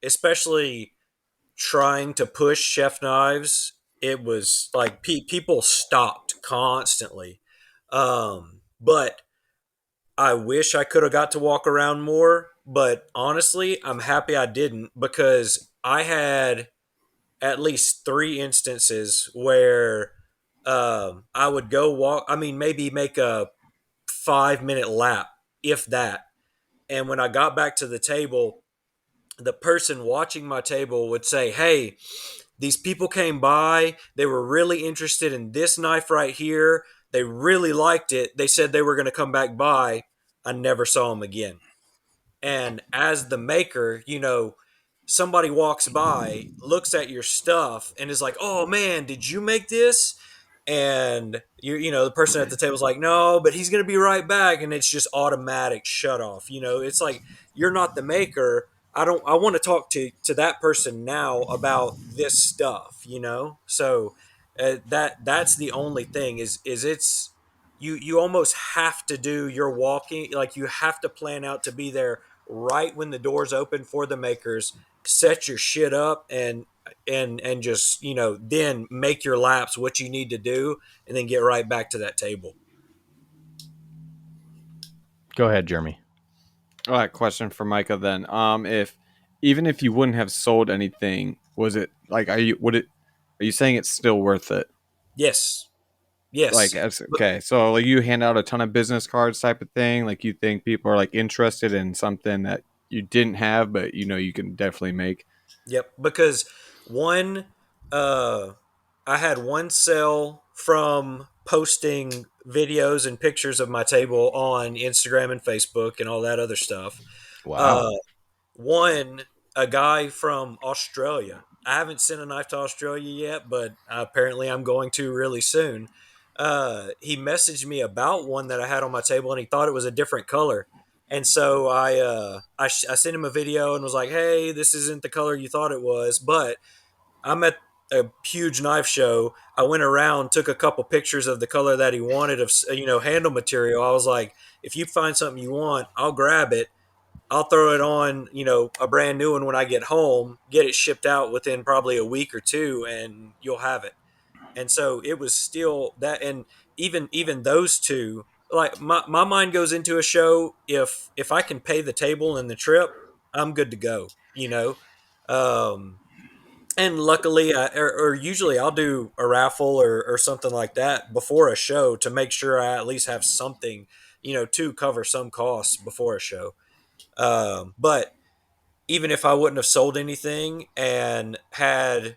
Especially trying to push chef knives. It was like people stopped constantly. But I wish I could have got to walk around more, but honestly, I'm happy I didn't, because I had at least 3 instances where I would go walk, maybe make a 5-minute lap, if that. And when I got back to the table, the person watching my table would say, "Hey, these people came by. They were really interested in this knife right here. They really liked it. They said they were going to come back by. I never saw them again." And as the maker, somebody walks by, looks at your stuff, and is like, "Oh man, did you make this?" And the person at the table is like, "No, but he's going to be right back." And it's just automatic shut off. It's like, you're not the maker, I want to talk to that person now about this stuff, So that's the only thing is it's you almost have to do your walking, like you have to plan out to be there right when the doors open for the makers, set your shit up and just, then make your laps what you need to do and then get right back to that table. Go ahead, Jeremy. All right, question for Micah then. If even if you wouldn't have sold anything, was it like are you saying it's still worth it? Yes. Like okay, so like you hand out a ton of business cards type of thing, like you think people are like interested in something that you didn't have but you can definitely make. Yep, because one I had one sale from posting videos and pictures of my table on Instagram and Facebook and all that other stuff. Wow. One, a guy from Australia. I haven't sent a knife to Australia yet, but apparently I'm going to really soon. He messaged me about one that I had on my table, and he thought it was a different color. And so I sent him a video and was like, "Hey, this isn't the color you thought it was, but I'm at a huge knife show. I went around, took a couple pictures of the color that he wanted of handle material. I was like, if you find something you want, I'll grab it. I'll throw it on, a brand new one when I get home, get it shipped out within probably a week or two, and you'll have it." And so it was still that, and even those two, like my mind goes into a show, if I can pay the table and the trip, I'm good to go, Um, and luckily, or usually I'll do a raffle or something like that before a show to make sure I at least have something, to cover some costs before a show. But even if I wouldn't have sold anything and had,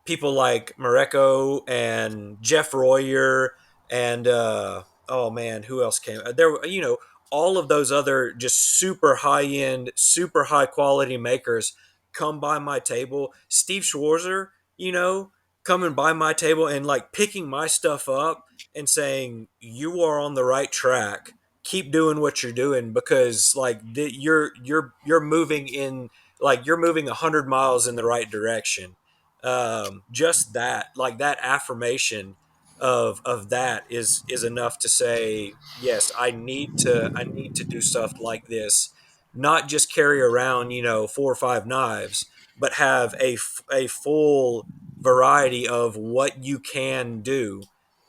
people like Mareko and Jeff Royer and, oh man, who else came? There were, all of those other just super high end, super high quality makers come by my table. Steve Schwarzer, coming by my table and like picking my stuff up and saying, "You are on the right track. Keep doing what you're doing because like you're moving in, like you're moving 100 miles in the right direction." Just that, like that affirmation of that is enough to say, yes, I need to do stuff like this, not just carry around 4 or 5 knives, but have a full variety of what you can do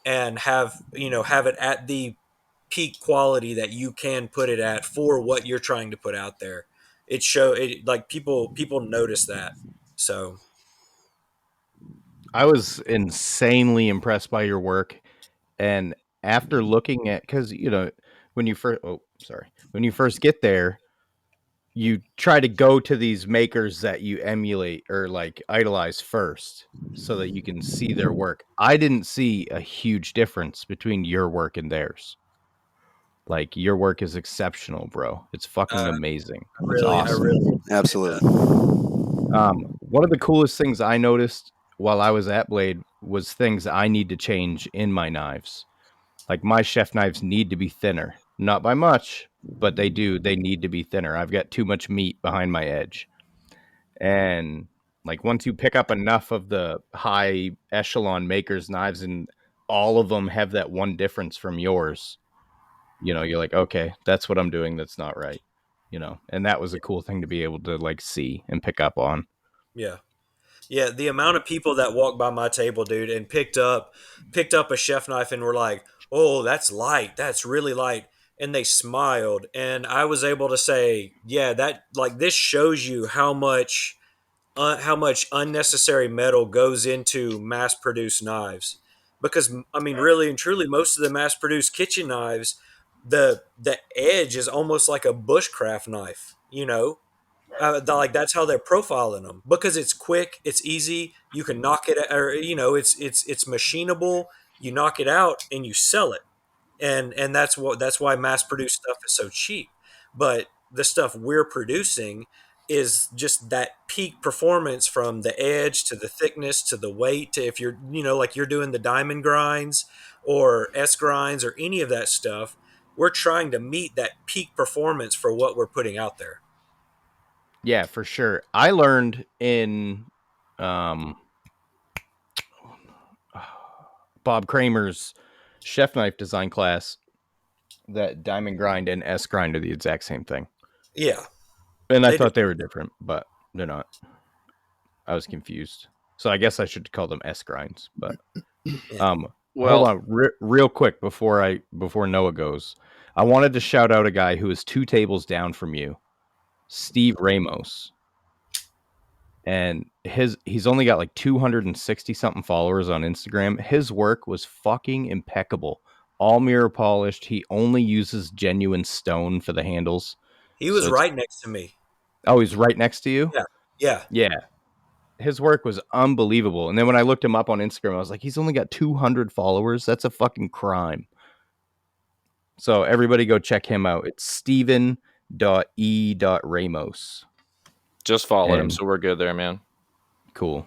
and have it at the peak quality that you can put it at for what you're trying to put out there. It like people notice that. So I was insanely impressed by your work. And after looking at, because, when you first get there, you try to go to these makers that you emulate or like idolize first so that you can see their work. I didn't see a huge difference between your work and theirs. Like your work is exceptional, bro. It's fucking amazing. It's awesome. Absolutely. One of the coolest things I noticed while I was at Blade was things I need to change in my knives. Like my chef knives need to be thinner, not by much, but they do. They need to be thinner. I've got too much meat behind my edge. And like once you pick up enough of the high echelon makers knives and all of them have that one difference from yours, you're like, okay, that's what I'm doing. That's not right. And that was a cool thing to be able to like see and pick up on. yeah. Yeah, the amount of people that walked by my table, dude, and picked up a chef knife and were like, "Oh, that's light. That's really light." And they smiled, and I was able to say, "Yeah, that like this shows you how much unnecessary metal goes into mass-produced knives." Because I mean, really and truly, most of the mass-produced kitchen knives, the edge is almost like a bushcraft knife, like that's how they're profiling them because it's quick, it's easy, you can knock it, or it's machinable. You knock it out and you sell it, and that's why mass produced stuff is so cheap. But the stuff we're producing is just that peak performance from the edge to the thickness to the weight to if you're like you're doing the diamond grinds or S grinds or any of that stuff. We're trying to meet that peak performance for what we're putting out there. Yeah, for sure. I learned in Bob Kramer's chef knife design class that diamond grind and S grind are the exact same thing. Yeah. And I thought they were different, but they're not. I was confused. So I guess I should call them S grinds, but hold on real quick before Noah goes. I wanted to shout out a guy who is 2 tables down from you, Steve Ramos. And he's only got like 260 something followers on Instagram. His work was fucking impeccable. All mirror polished. He only uses genuine stone for the handles. He was right next to me. Oh, he's right next to you? Yeah. His work was unbelievable. And then when I looked him up on Instagram, I was like, he's only got 200 followers. That's a fucking crime. So everybody go check him out. It's Steven.e.Ramos. Just followed him, so we're good there, man. Cool.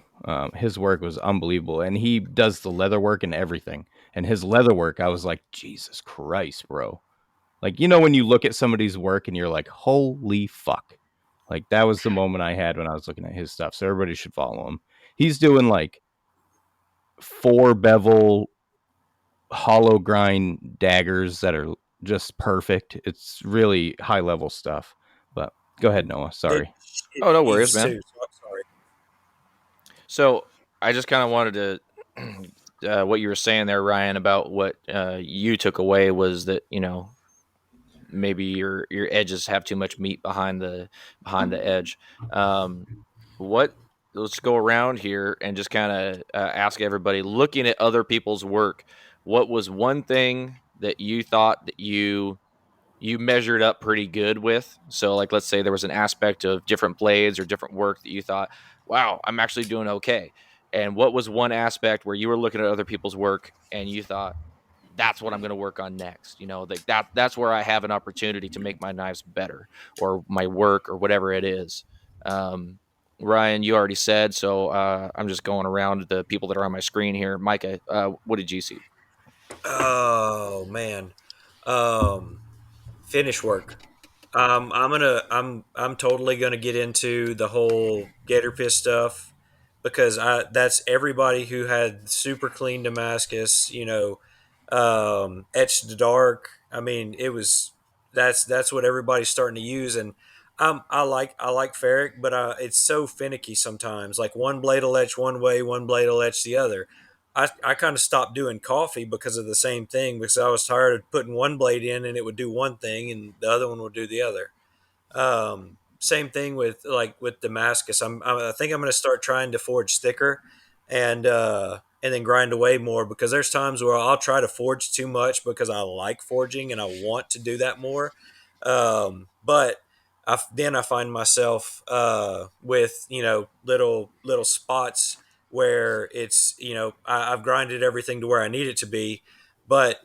His work was unbelievable. And he does the leather work and everything. And his leather work, I was like, Jesus Christ, bro. Like, you know, when you look at somebody's work and you're like, holy fuck. Like, that was the moment I had when I was looking at his stuff. So everybody should follow him. He's doing like 4 bevel hollow grind daggers that are just perfect. It's really high level stuff. But go ahead, Noah. Sorry. Oh, no worries, man. Sorry. So I just kind of wanted to, what you were saying there, Ryan, about what you took away was that, you know, maybe your edges have too much meat behind the edge. Let's go around here and just kind of ask everybody, looking at other people's work, what was one thing that you thought that you measured up pretty good with? So like, let's say there was an aspect of different blades or different work that you thought, wow, I'm actually doing okay. And what was one aspect where you were looking at other people's work and you thought, that's what I'm going to work on next. You know, like that's where I have an opportunity to make my knives better, or my work, or whatever it is. Ryan, you already said, so I'm just going around the people that are on my screen here. Micah, what did you see? Oh man, finish work. I'm totally gonna get into the whole gator piss stuff, because that's everybody who had super clean Damascus, you know, etched to dark. I mean, that's what everybody's starting to use, and I like ferric, but it's so finicky sometimes. Like one blade will etch one way, one blade will etch the other. I kind of stopped doing coffee because of the same thing, because I was tired of putting one blade in and it would do one thing and the other one would do the other. Same thing with Damascus. I think I'm going to start trying to forge thicker and then grind away more, because there's times where I'll try to forge too much because I like forging and I want to do that more. But then I find myself with, you know, little spots where it's, you know, I've grinded everything to where I need it to be, but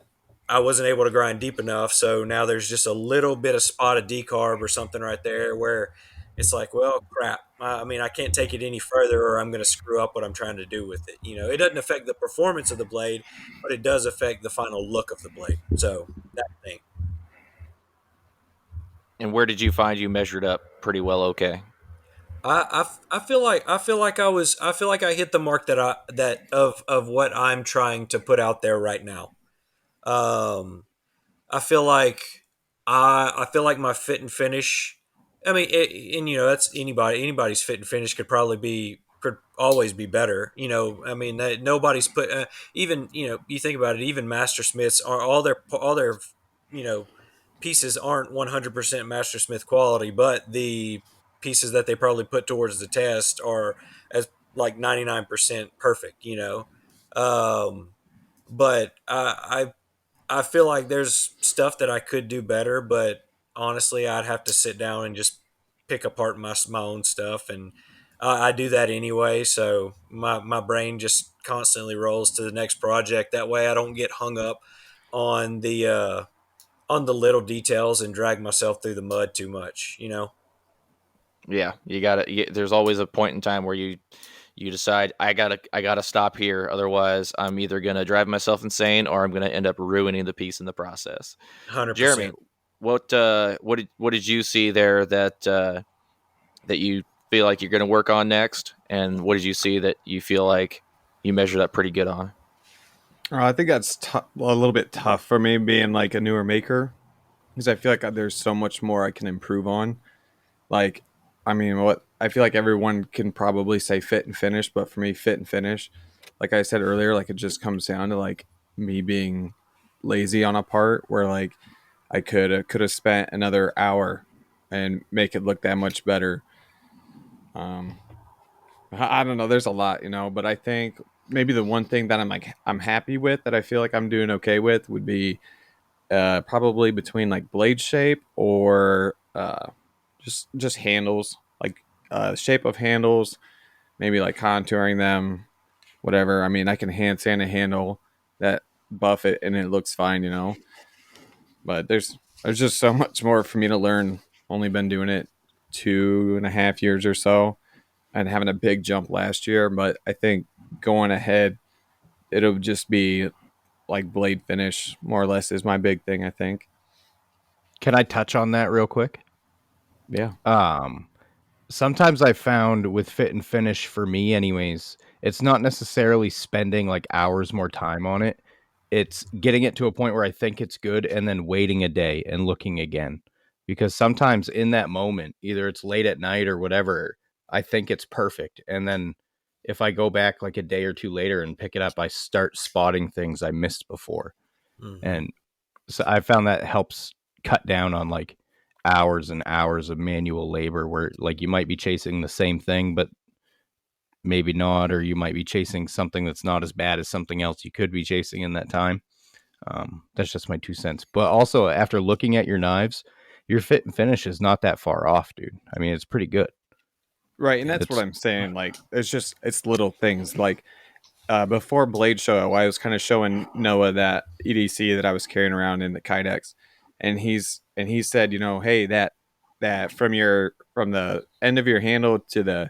I wasn't able to grind deep enough. So now there's just a little bit of spot of decarb or something right there where it's like, well, crap. I mean, I can't take it any further or I'm going to screw up what I'm trying to do with it. You know, it doesn't affect the performance of the blade, but it does affect the final look of the blade. So that thing. And where did you find you measured up pretty well? Okay. I feel like I hit the mark that of what I'm trying to put out there right now. I feel like my fit and finish. I mean, and you know, that's anybody's fit and finish could always be better. You know, I mean, nobody's put even, you know, you think about it. Even Master Smiths are all their you know, pieces aren't 100% Master Smith quality, but the pieces that they probably put towards the test are as like 99% perfect. You know, but I feel like there's stuff that I could do better, but honestly, I'd have to sit down and just pick apart my own stuff, and I do that anyway. So my brain just constantly rolls to the next project. That way, I don't get hung up on the little details and drag myself through the mud too much. You know. Yeah, you got to. There's always a point in time where you decide I gotta stop here. Otherwise, I'm either gonna drive myself insane or I'm gonna end up ruining the piece in the process. 100%. Jeremy, what did you see there that that you feel like you're going to work on next? And what did you see that you feel like you measured up pretty good on? I think that's a little bit tough for me being like a newer maker, because I feel like there's so much more I can improve on. Like, I mean, what I feel like everyone can probably say fit and finish, but for me, fit and finish, like I said earlier, like it just comes down to like me being lazy on a part where like I could have spent another hour and make it look that much better. I don't know. There's a lot, but I think maybe the one thing that I'm happy with, that I feel like I'm doing okay with, would be probably between like blade shape or just handles, like shape of handles, maybe like contouring them, whatever. I mean, I can hand sand a handle that, buff it, and it looks fine. But there's just so much more for me to learn. Only been doing it 2.5 years or so, and having a big jump last year. But I think going ahead, it'll just be like blade finish, more or less, is my big thing, I think. Can I touch on that real quick? Yeah. Sometimes I found with fit and finish, for me anyways, it's not necessarily spending like hours more time on it. It's getting it to a point where I think it's good and then waiting a day and looking again. Because sometimes in that moment, either it's late at night or whatever, I think it's perfect. And then if I go back like a day or two later and pick it up, I start spotting things I missed before. Mm-hmm. And so I found that helps cut down on like hours and hours of manual labor, where like you might be chasing the same thing, but maybe not, or you might be chasing something that's not as bad as something else you could be chasing in that time. That's just my 2 cents. But also, after looking at your knives, your fit and finish is not that far off, dude. I mean, it's pretty good. Right. And that's what I'm saying. Like, it's little things. Like, before Blade Show, I was kind of showing Noah that EDC that I was carrying around in the Kydex, and he said, hey, that from the end of your handle to the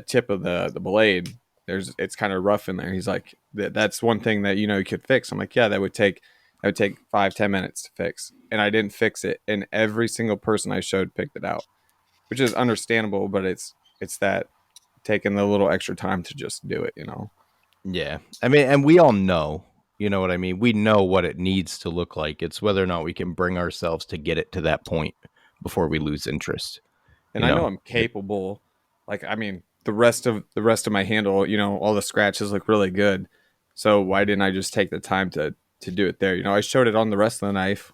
tip of the blade, it's kind of rough in there. He's like, that's one thing that you could fix. I'm like, yeah, that would take 5-10 minutes to fix, and I didn't fix it, and every single person I showed picked it out, which is understandable, but it's that taking the little extra time to just do it. Yeah, I mean, and we all know, you know what I mean? We know what it needs to look like. It's whether or not we can bring ourselves to get it to that point before we lose interest. And I know I'm capable. Like, I mean, the rest of my handle, all the scratches look really good. So why didn't I just take the time to do it there? I showed it on the rest of the knife.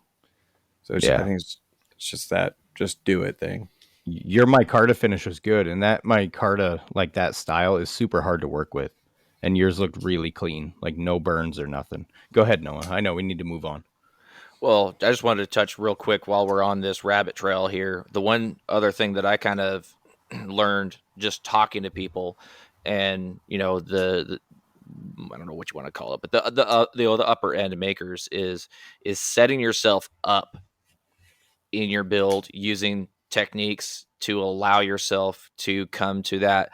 So I think it's just that just do it thing. Your micarta finish was good, and that micarta, like that style, is super hard to work with. And yours looked really clean, like no burns or nothing. Go ahead, Noah. I know we need to move on. Well, I just wanted to touch real quick while we're on this rabbit trail here. The one other thing that I kind of learned just talking to people, and the I don't know what you want to call it, but the upper end makers is setting yourself up in your build using techniques to allow yourself to come to that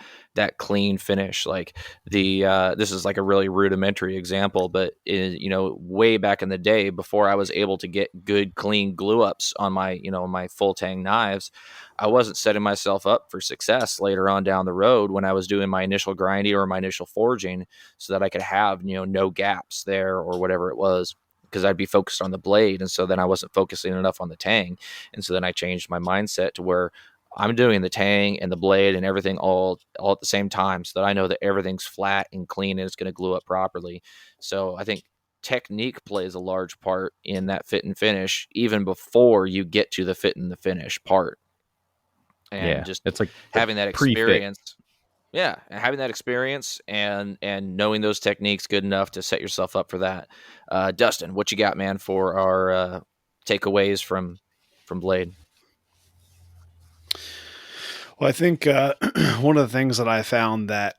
clean finish. Like this is like a really rudimentary example, but way back in the day, before I was able to get good clean glue ups on my my full tang knives, I wasn't setting myself up for success later on down the road when I was doing my initial grinding or my initial forging, so that I could have no gaps there or whatever it was, because I'd be focused on the blade. And so then I wasn't focusing enough on the tang. And so then I changed my mindset to where I'm doing the tang and the blade and everything all at the same time, so that I know that everything's flat and clean and it's going to glue up properly. So I think technique plays a large part in that fit and finish, even before you get to the fit and the finish part. And just it's like having that experience. Yeah, and having that experience and knowing those techniques good enough to set yourself up for that. Dustin, what you got, man, for our takeaways from Blade? Well, I think one of the things that I found that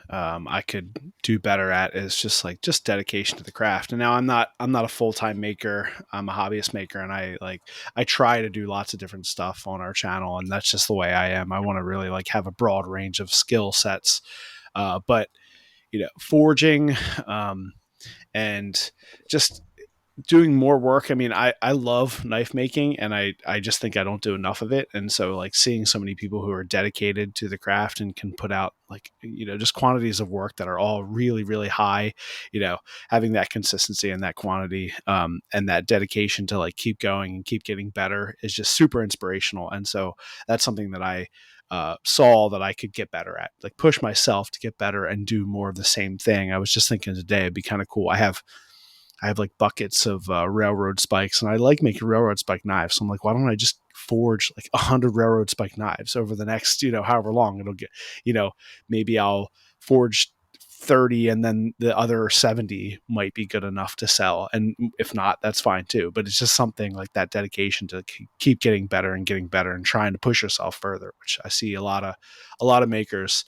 I could do better at is just dedication to the craft. And now I'm not a full-time maker. I'm a hobbyist maker, and I try to do lots of different stuff on our channel, and that's just the way I am. I want to really have a broad range of skill sets. But forging and just doing more work. I mean, I love knife making, and I just think I don't do enough of it. And so like seeing so many people who are dedicated to the craft and can put out like, just quantities of work that are all really, really high, having that consistency and that quantity, and that dedication to like keep going and keep getting better is just super inspirational. And so that's something that I saw that I could get better at, like push myself to get better and do more of the same thing. I was just thinking today, it'd be kind of cool. I have like buckets of railroad spikes, and I like making railroad spike knives. So I'm like, why don't I just forge like 100 railroad spike knives over the next, however long it'll get, maybe I'll forge 30 and then the other 70 might be good enough to sell. And if not, that's fine too. But it's just something like that dedication to keep getting better and trying to push yourself further, which I see a lot of makers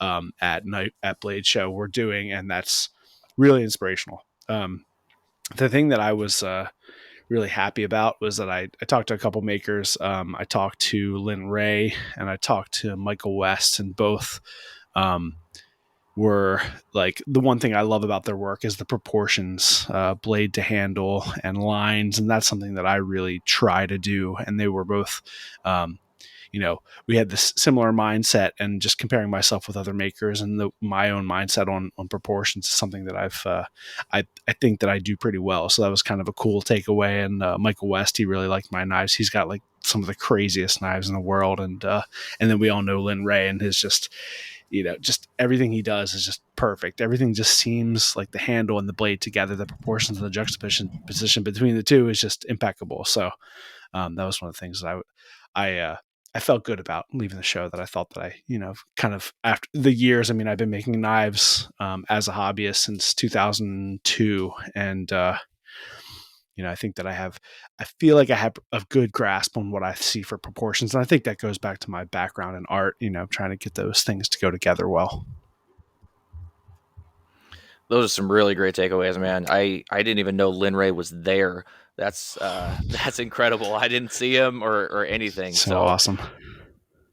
at Blade Show we're doing. And that's really inspirational. The thing that I was really happy about was that I talked to a couple makers. I talked to Lynn Ray and I talked to Michael West, and both were like, the one thing I love about their work is the proportions, blade to handle and lines. And that's something that I really try to do. And they were both, we had this similar mindset, and just comparing myself with other makers and my own mindset on proportions is something that I think that I do pretty well. So that was kind of a cool takeaway. And Michael West, he really liked my knives. He's got like some of the craziest knives in the world. And then we all know Lynn Ray and his just everything he does is just perfect. Everything just seems like the handle and the blade together, the proportions and the juxtaposition between the two is just impeccable. So that was one of the things that I felt good about leaving the show, that I thought that I, kind of after the years, I mean, I've been making knives as a hobbyist since 2002. And, I think that I feel like I have a good grasp on what I see for proportions. And I think that goes back to my background in art, trying to get those things to go together well. Those are some really great takeaways, man. I didn't even know Lynn Ray was there. That's incredible. I didn't see him or anything. So awesome.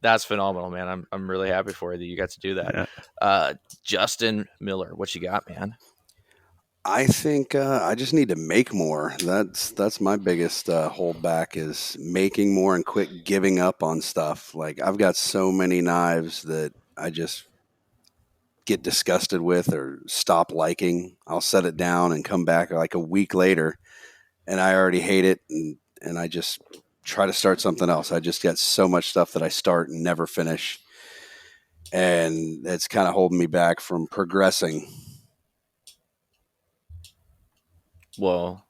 That's phenomenal, man. I'm really happy for you that you got to do that. Yeah. Justin Miller, what you got, man? I think I just need to make more. That's my biggest holdback, is making more and quit giving up on stuff. Like, I've got so many knives that I just get disgusted with or stop liking. I'll set it down and come back like a week later and I already hate it, and I just try to start something else. I just got so much stuff that I start and never finish, and it's kind of holding me back from progressing. Well,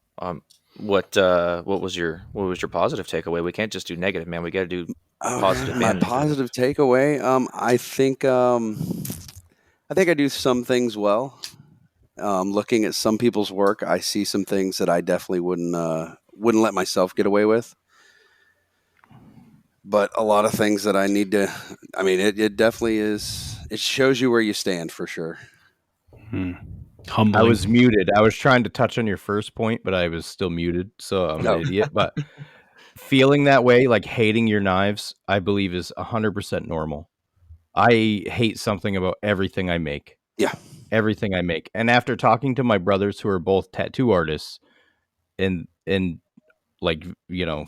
what was your positive takeaway? We can't just do negative, man. We got to do positive. My positive takeaway, I think I do some things well. Looking at some people's work, I see some things that I definitely wouldn't let myself get away with. But a lot of things that I need to. I mean, it definitely is. It shows you where you stand for sure. Humbling. I was muted. I was trying to touch on your first point, but I was still muted, so I'm an idiot. But feeling that way, like hating your knives, I believe is 100% normal. I hate something about everything I make. Yeah. Everything I make. And after talking to my brothers who are both tattoo artists and like,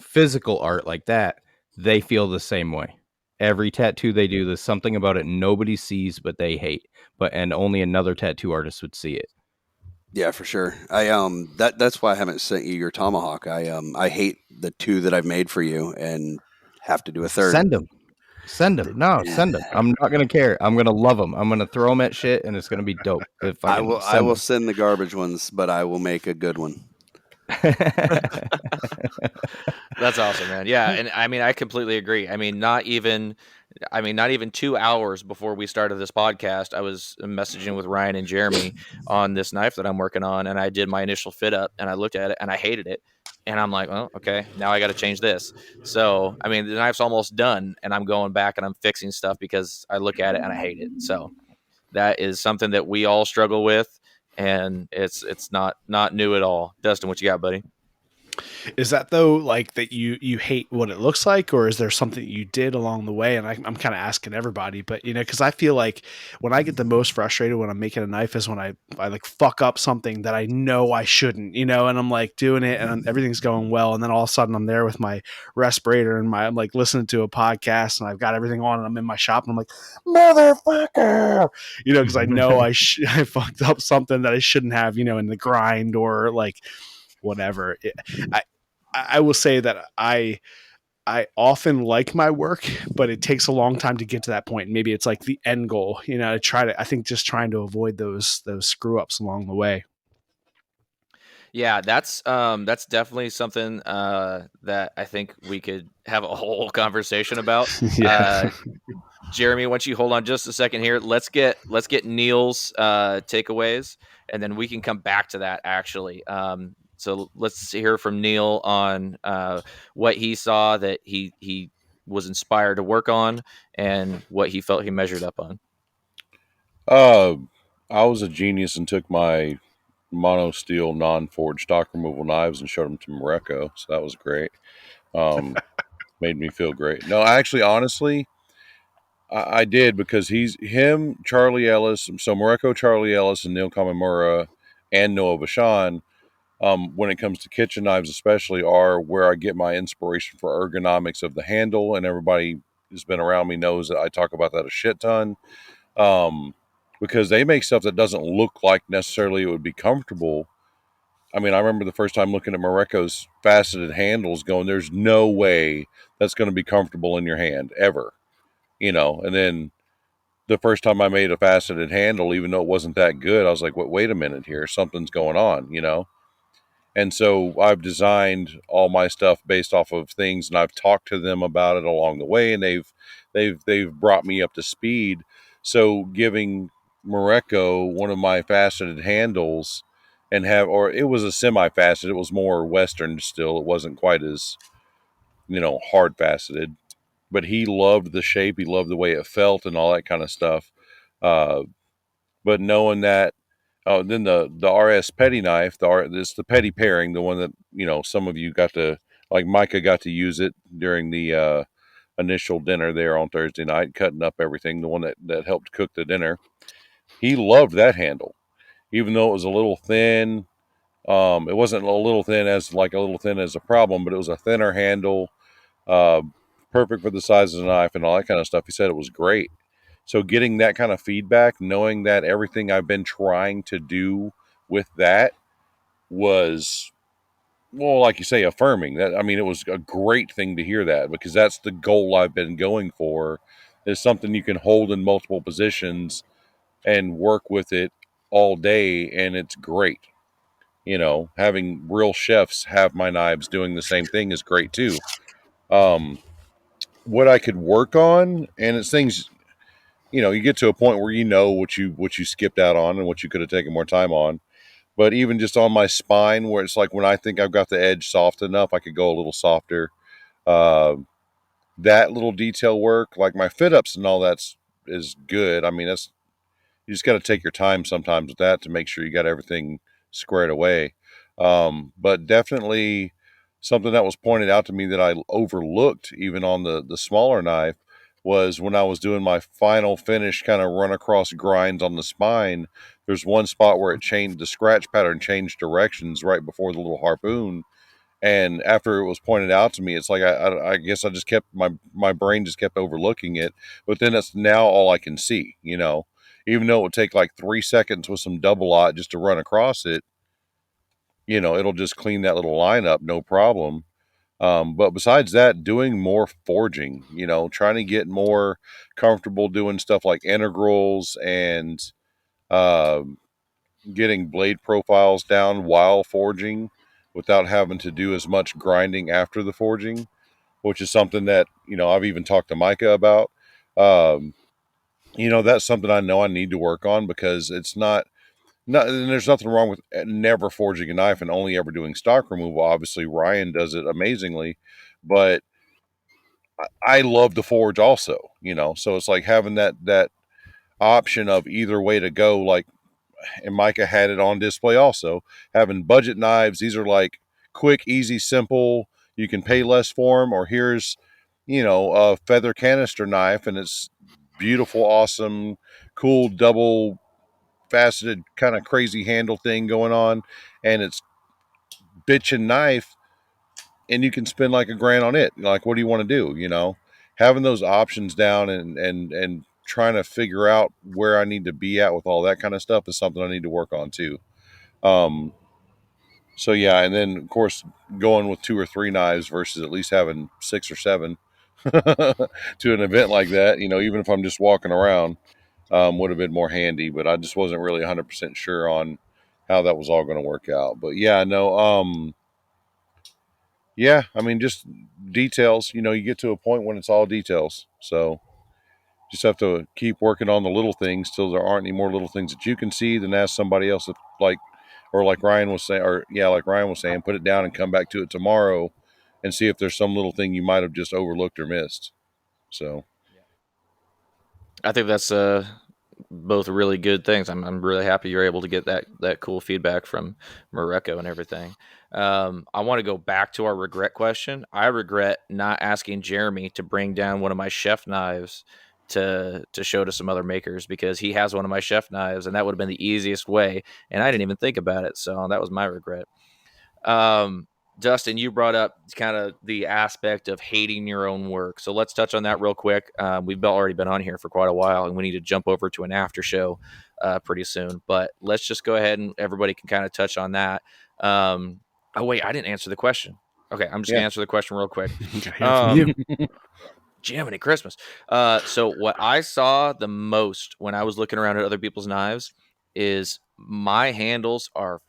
physical art like that, they feel the same way. Every tattoo they do, there's something about it nobody sees but they hate. And only another tattoo artist would see it. Yeah, for sure. That's why I haven't sent you your tomahawk. I hate the two that I've made for you and have to do a third. Send them. Send them. No, send them. I'm not going to care. I'm going to love them. I'm going to throw them at shit, and it's going to be dope. If I will send the garbage ones, but I will make a good one. That's awesome, man. Yeah, and I mean, I completely agree. I mean, not even 2 hours before we started this podcast, I was messaging with Ryan and Jeremy on this knife that I'm working on, and I did my initial fit up, and I looked at it, and I hated it. And I'm like, well, okay, now I got to change this. So, I mean, the knife's almost done, and I'm going back and I'm fixing stuff because I look at it and I hate it. So that is something that we all struggle with, and it's not new at all. Dustin, what you got, buddy? Is that though like that you hate what it looks like, or is there something you did along the way? And I'm kind of asking everybody, but because I feel like when I get the most frustrated when I'm making a knife is when I like fuck up something that I know I shouldn't, and I'm like doing it and everything's going well, and then all of a sudden I'm there with my respirator and I'm like listening to a podcast and I've got everything on and I'm in my shop and I'm like, motherfucker, because I know I fucked up something that I shouldn't have, in the grind or like whatever. I will say that I often like my work, but it takes a long time to get to that point. Maybe it's like the end goal, I think just trying to avoid those screw ups along the way. Yeah, that's definitely something that I think we could have a whole conversation about. Yeah. Jeremy, why don't you hold on just a second here? Let's get Neil's takeaways, and then we can come back to that actually. So let's hear from Neil on what he saw that he was inspired to work on and what he felt he measured up on. I was a genius and took my mono steel non-forged stock removal knives and showed them to Morocco. So that was great. Made me feel great. No, actually, honestly, I did because Charlie Ellis, so Morocco, Charlie Ellis, and Neil Kamimura and Noah Vachon, when it comes to kitchen knives especially, are where I get my inspiration for ergonomics of the handle. And everybody who's been around me knows that I talk about that a shit ton. Because they make stuff that doesn't look like necessarily it would be comfortable. I mean, I remember the first time looking at Morocco's faceted handles going, there's no way that's going to be comfortable in your hand ever, and then the first time I made a faceted handle, even though it wasn't that good, I was like, wait a minute here, something's going on, And so I've designed all my stuff based off of things, and I've talked to them about it along the way, and they've brought me up to speed. So giving Morocco one of my faceted handles or it was a semi-faceted, it was more Western still. It wasn't quite as, hard faceted, but he loved the shape. He loved the way it felt and all that kind of stuff. But knowing that, then the RS petty knife, this the petty pairing, the one that some of you got to, like Micah got to use it during the initial dinner there on Thursday night, cutting up everything. The one that helped cook the dinner, he loved that handle, even though it was a little thin. It wasn't a little thin as a problem, but it was a thinner handle, perfect for the size of the knife and all that kind of stuff. He said it was great. So getting that kind of feedback, knowing that everything I've been trying to do with that was, well, like you say, affirming that. I mean, it was a great thing to hear that, because that's the goal I've been going for, is something you can hold in multiple positions and work with it all day. And it's great. Having real chefs have my knives doing the same thing is great too. What I could work on, and it's things, you get to a point where what you skipped out on and what you could have taken more time on. But even just on my spine, where it's like when I think I've got the edge soft enough, I could go a little softer. That little detail work, like my fit ups and all is good. I mean, you just got to take your time sometimes with that to make sure you got everything squared away. But definitely something that was pointed out to me that I overlooked even on the smaller knife was when I was doing my final finish kind of run across grinds on the spine. There's one spot where the scratch pattern changed directions right before the little harpoon. And after it was pointed out to me, it's like, I guess I just kept, my brain just kept overlooking it. But then that's now all I can see, even though it would take like 3 seconds with some double aught just to run across it, it'll just clean that little line up, no problem. But besides that, doing more forging, trying to get more comfortable doing stuff like integrals and getting blade profiles down while forging without having to do as much grinding after the forging, which is something that, I've even talked to Micah about. That's something I know I need to work on, because it's not, and there's nothing wrong with never forging a knife and only ever doing stock removal. Obviously, Ryan does it amazingly, but I love to forge also, so it's like having that option of either way to go. Like, and Micah had it on display also, having budget knives. These are like quick, easy, simple. You can pay less for them, or here's, a feather canister knife, and it's beautiful, awesome, cool, double faceted, kind of crazy handle thing going on, and it's bitchin' knife, and you can spend like $1,000 on it. Like, what do you want to do? Having those options down and trying to figure out where I need to be at with all that kind of stuff is something I need to work on too. So yeah, and then of course going with 2 or 3 knives versus at least having 6 or 7 to an event like that, even if I'm just walking around, would have been more handy, but I just wasn't really 100% sure on how that was all going to work out. But yeah, no, yeah, I mean, just details, you get to a point when it's all details. So just have to keep working on the little things till there aren't any more little things that you can see. Then ask somebody else, like Ryan was saying, put it down and come back to it tomorrow and see if there's some little thing you might have just overlooked or missed. So I think that's both really good things. I'm really happy you're able to get that cool feedback from Mareko and everything. I want to go back to our regret question. I regret not asking Jeremy to bring down one of my chef knives to show to some other makers, because he has one of my chef knives, and that would have been the easiest way, and I didn't even think about it. So that was my regret. Dustin, you brought up kind of the aspect of hating your own work. So let's touch on that real quick. We've already been on here for quite a while, and we need to jump over to an after show pretty soon. But let's just go ahead and everybody can kind of touch on that. Oh, wait, I didn't answer the question. Okay, I'm just going to answer the question real quick. Jiminy Christmas. So what I saw the most when I was looking around at other people's knives is my handles are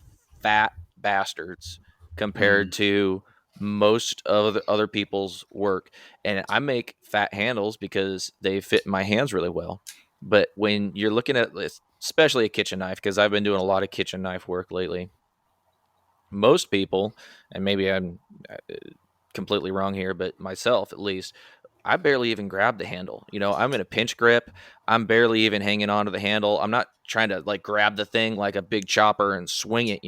fat bastards compared to most of the other people's work. And I make fat handles because they fit my hands really well. But when you're looking at this, especially a kitchen knife, because I've been doing a lot of kitchen knife work lately, most people, and maybe I'm completely wrong here, but myself at least, I barely even grab the handle. I'm in a pinch grip. I'm barely even hanging onto the handle. I'm not trying to like grab the thing like a big chopper and swing it,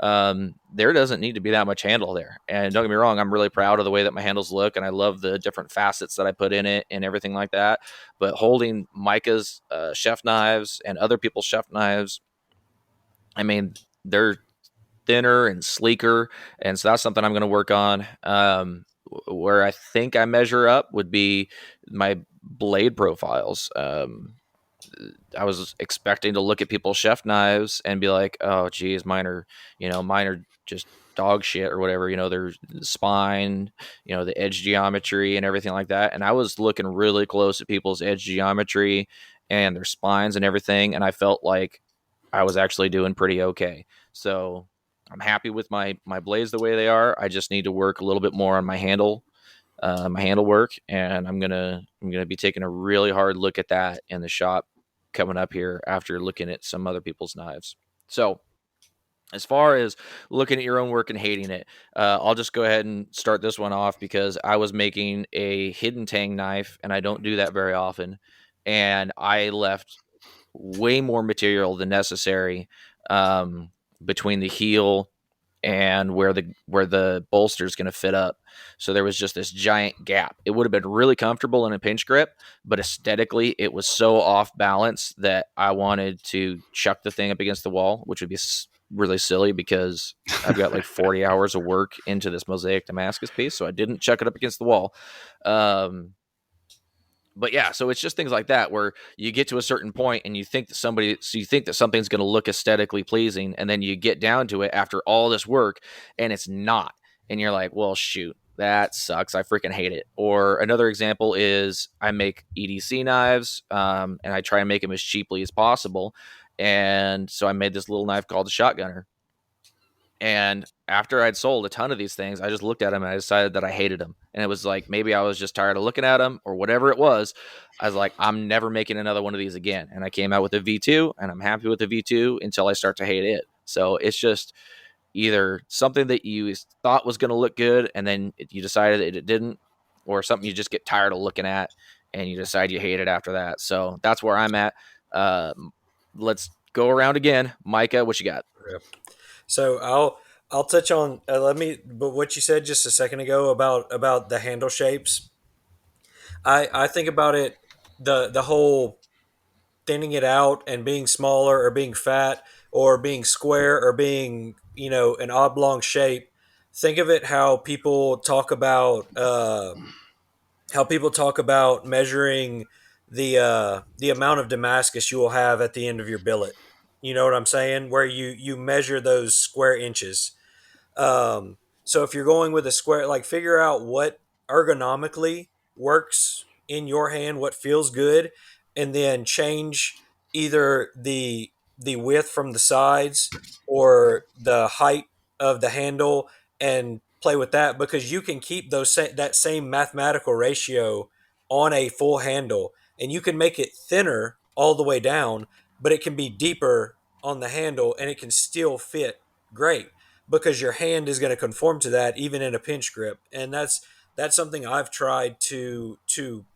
there doesn't need to be that much handle there. And don't get me wrong, I'm really proud of the way that my handles look, and I love the different facets that I put in it and everything like that. But holding Micah's chef knives and other people's chef knives, I mean, they're thinner and sleeker. And so that's something I'm going to work on. Where I think I measure up would be my blade profiles. I was expecting to look at people's chef knives and be like, oh geez, mine are just dog shit or whatever, their spine, the edge geometry and everything like that. And I was looking really close at people's edge geometry and their spines and everything. And I felt like I was actually doing pretty okay. So I'm happy with my blades the way they are. I just need to work a little bit more on my handle work, and I'm gonna be taking a really hard look at that in the shop coming up here after looking at some other people's knives. So as far as looking at your own work and hating it, I'll just go ahead and start this one off because I was making a hidden tang knife, and I don't do that very often, and I left way more material than necessary between the heel and where the bolster is going to fit up. So there was just this giant gap. It would have been really comfortable in a pinch grip, but aesthetically it was so off balance that I wanted to chuck the thing up against the wall, which would be really silly because I've got like 40 hours of work into this mosaic Damascus piece. So I didn't chuck it up against the wall. But yeah, so it's just things like that where you get to a certain point and you think that something's going to look aesthetically pleasing, and then you get down to it after all this work and it's not. And you're like, well, shoot, that sucks. I freaking hate it. Or another example is I make EDC knives and I try and make them as cheaply as possible. And so I made this little knife called the Shotgunner. And after I'd sold a ton of these things, I just looked at them and I decided that I hated them. And it was like, maybe I was just tired of looking at them or whatever it was. I was like, I'm never making another one of these again. And I came out with a V2, and I'm happy with the V2 until I start to hate it. So it's just either something that you thought was going to look good and then you decided that it didn't, or something you just get tired of looking at and you decide you hate it after that. So that's where I'm at. Let's go around again. Micah, what you got? So I'll touch on but what you said just a second ago about the handle shapes. I think about it, the whole thinning it out and being smaller or being fat or being square or being, an oblong shape. Think of it how people talk about measuring the amount of Damascus you will have at the end of your billet. You know what I'm saying? Where you measure those square inches. So if you're going with a square, like figure out what ergonomically works in your hand, what feels good, and then change either the width from the sides or the height of the handle and play with that, because you can keep that same mathematical ratio on a full handle, and you can make it thinner all the way down, but it can be deeper on the handle and it can still fit great because your hand is going to conform to that even in a pinch grip. And that's something I've tried to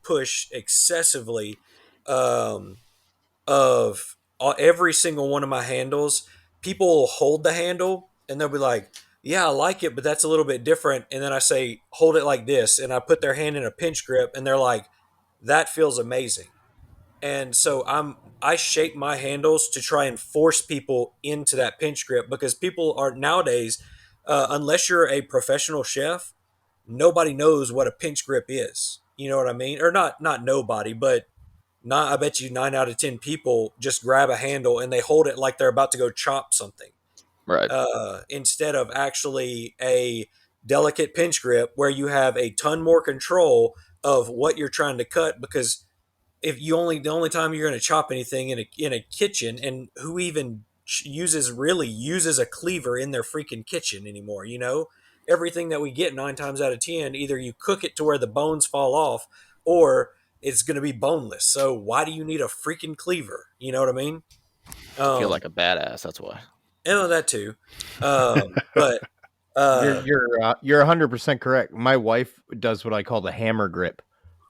push excessively, um, of every single one of my handles. People will hold the handle and they'll be like, yeah, I like it, but that's a little bit different. And then I say, hold it like this, and I put their hand in a pinch grip and they're like, that feels amazing. And so I shape my handles to try and force people into that pinch grip, because people are nowadays, unless you're a professional chef, nobody knows what a pinch grip is. You know what I mean? Or not nobody, but not, I bet you 9 out of 10 people just grab a handle and they hold it like they're about to go chop something, Right. instead of actually a delicate pinch grip where you have a ton more control of what you're trying to cut. Because if you only the only time you're going to chop anything in a kitchen, and who even uses a cleaver in their freaking kitchen anymore, everything that we get 9 times out of 10, either you cook it to where the bones fall off, or it's going to be boneless. So why do you need a freaking cleaver? You know what I mean? I feel like a badass. That's why. That too. But you're 100% correct. My wife does what I call the hammer grip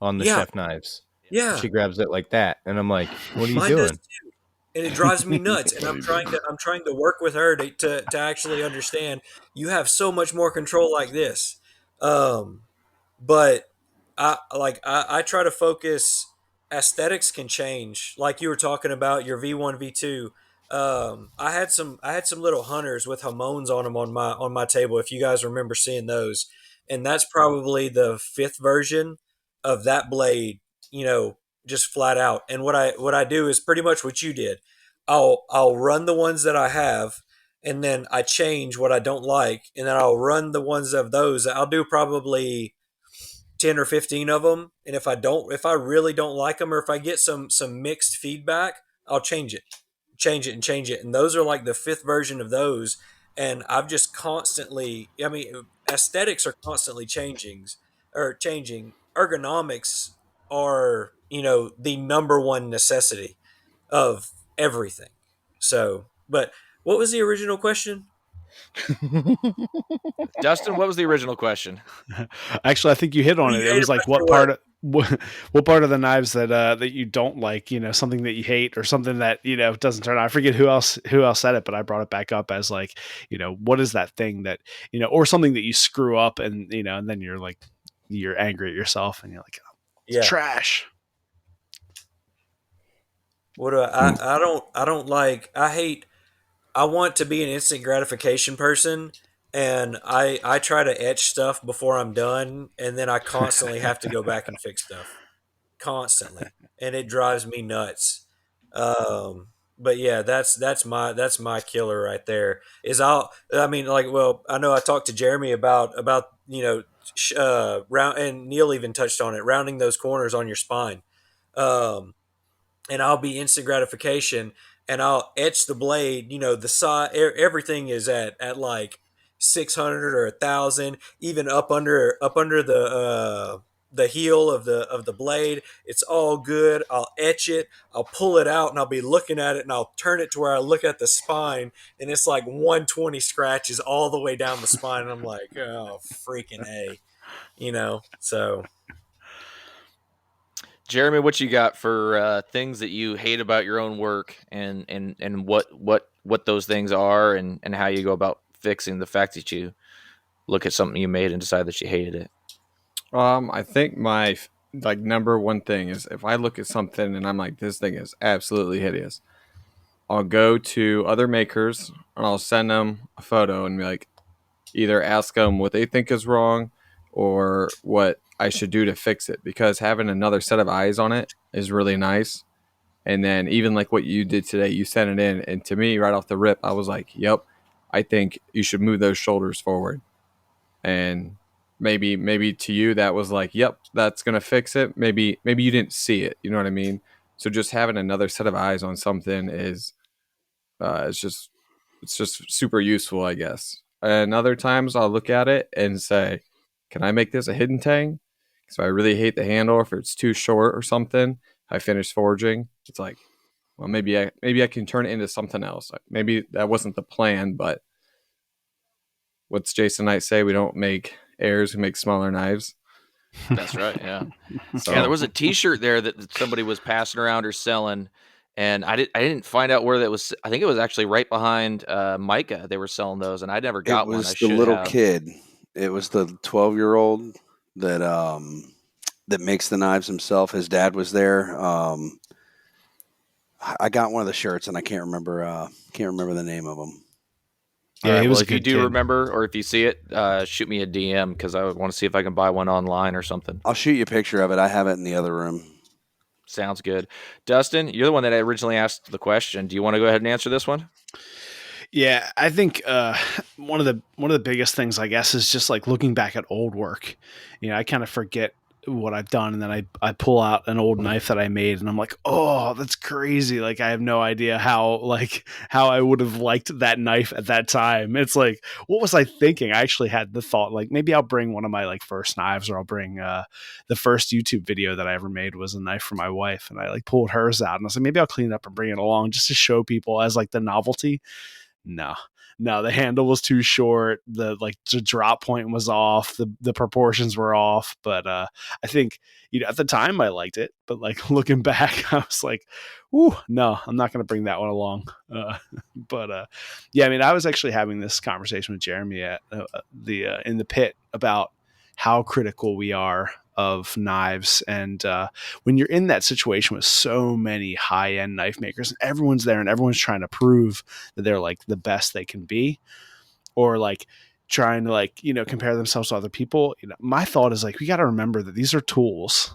on the chef knives. Yeah, she grabs it like that, and I'm like, "What are you mine doing?" does too. And it drives me nuts. And I'm trying to work with her to actually understand. You have so much more control like this. But I try to focus. Aesthetics can change, like you were talking about your V1 V2. I had some little hunters with Hamones on them on my table, if you guys remember seeing those. And that's probably the fifth version of that blade, just flat out. And what I do is pretty much what you did. I'll run the ones that I have, and then I change what I don't like, and then I'll run the ones of those. I'll do probably 10 or 15 of them. And if I really don't like them, or if I get some mixed feedback, I'll change it. And those are like the fifth version of those. And I've just constantly, aesthetics are constantly changing. Ergonomics are, the number one necessity of everything. So, but what was the original question? Dustin, what was the original question? Actually, I think you hit on it. It was like what part of the knives that you don't like, something that you hate, or something that, doesn't turn out. I forget who else said it, but I brought it back up as like, what is that thing that, or something that you screw up, and, and then you're angry at yourself, and you're like, oh, it's trash. What do I don't like, I want to be an instant gratification person, and I try to etch stuff before I'm done, and then I constantly have to go back and fix stuff, constantly, and it drives me nuts. But yeah, that's my killer right there. Well, I know I talked to Jeremy about round, and Neil even touched on it, rounding those corners on your spine. Um, and I'll be instant gratification, and I'll etch the blade. The side, everything is at like 600 or 1,000, even up under the heel of the blade. It's all good. I'll etch it. I'll pull it out, and I'll be looking at it, and I'll turn it to where I look at the spine, and it's like 120 scratches all the way down the spine, and I'm like, oh freaking A, so. Jeremy, what you got for things that you hate about your own work, and what those things are, and how you go about fixing the fact that you look at something you made and decide that you hated it? I think my number one thing is if I look at something and I'm like, this thing is absolutely hideous, I'll go to other makers and I'll send them a photo and be like, either ask them what they think is wrong or what I should do to fix it, because having another set of eyes on it is really nice. And then even like what you did today, you sent it in, and to me right off the rip, I was like, yep, I think you should move those shoulders forward. And maybe to you that was like, yep, that's gonna fix it. Maybe you didn't see it, you know what I mean? So just having another set of eyes on something is it's just super useful, I guess. And other times I'll look at it and say, can I make this a hidden tang? Because I really hate the handle, if it's too short or something, I finish forging, it's like, well, maybe I can turn it into something else. Maybe that wasn't the plan, but what's Jason Knight say? We don't make heirs, we make smaller knives. That's right. Yeah. So. Yeah, there was a T-shirt there that somebody was passing around or selling, and I didn't find out where that was. I think it was actually right behind Micah. They were selling those, and I never got one. It was the little kid. It was the 12-year-old that that makes the knives himself. His dad was there. I got one of the shirts, and I can't remember the name of them. Yeah, right, if you do remember, or if you see it, shoot me a DM, because I want to see if I can buy one online or something. I'll shoot you a picture of it. I have it in the other room. Sounds good. Dustin, you're the one that originally asked the question. Do you want to go ahead and answer this one? Yeah, I think one of the biggest things, I guess, is just like looking back at old work. I kind of forget what I've done, and then I pull out an old knife that I made, and I'm like, oh, that's crazy. Like, I have no idea how I would have liked that knife at that time. It's like, what was I thinking? I actually had the thought, like, maybe I'll bring one of my like first knives, or I'll bring the first YouTube video that I ever made was a knife for my wife, and I like pulled hers out, and I was like, maybe I'll clean it up and bring it along just to show people as like the novelty. No, the handle was too short. The drop point was off. The proportions were off. But I think, at the time I liked it, but like looking back, I was like, ooh, no, I'm not going to bring that one along. Yeah, I mean, I was actually having this conversation with Jeremy at in the pit about how critical we are of knives, and when you're in that situation with so many high-end knife makers, and everyone's there and everyone's trying to prove that they're like the best they can be, or like trying to like compare themselves to other people, my thought is like, we got to remember that these are tools.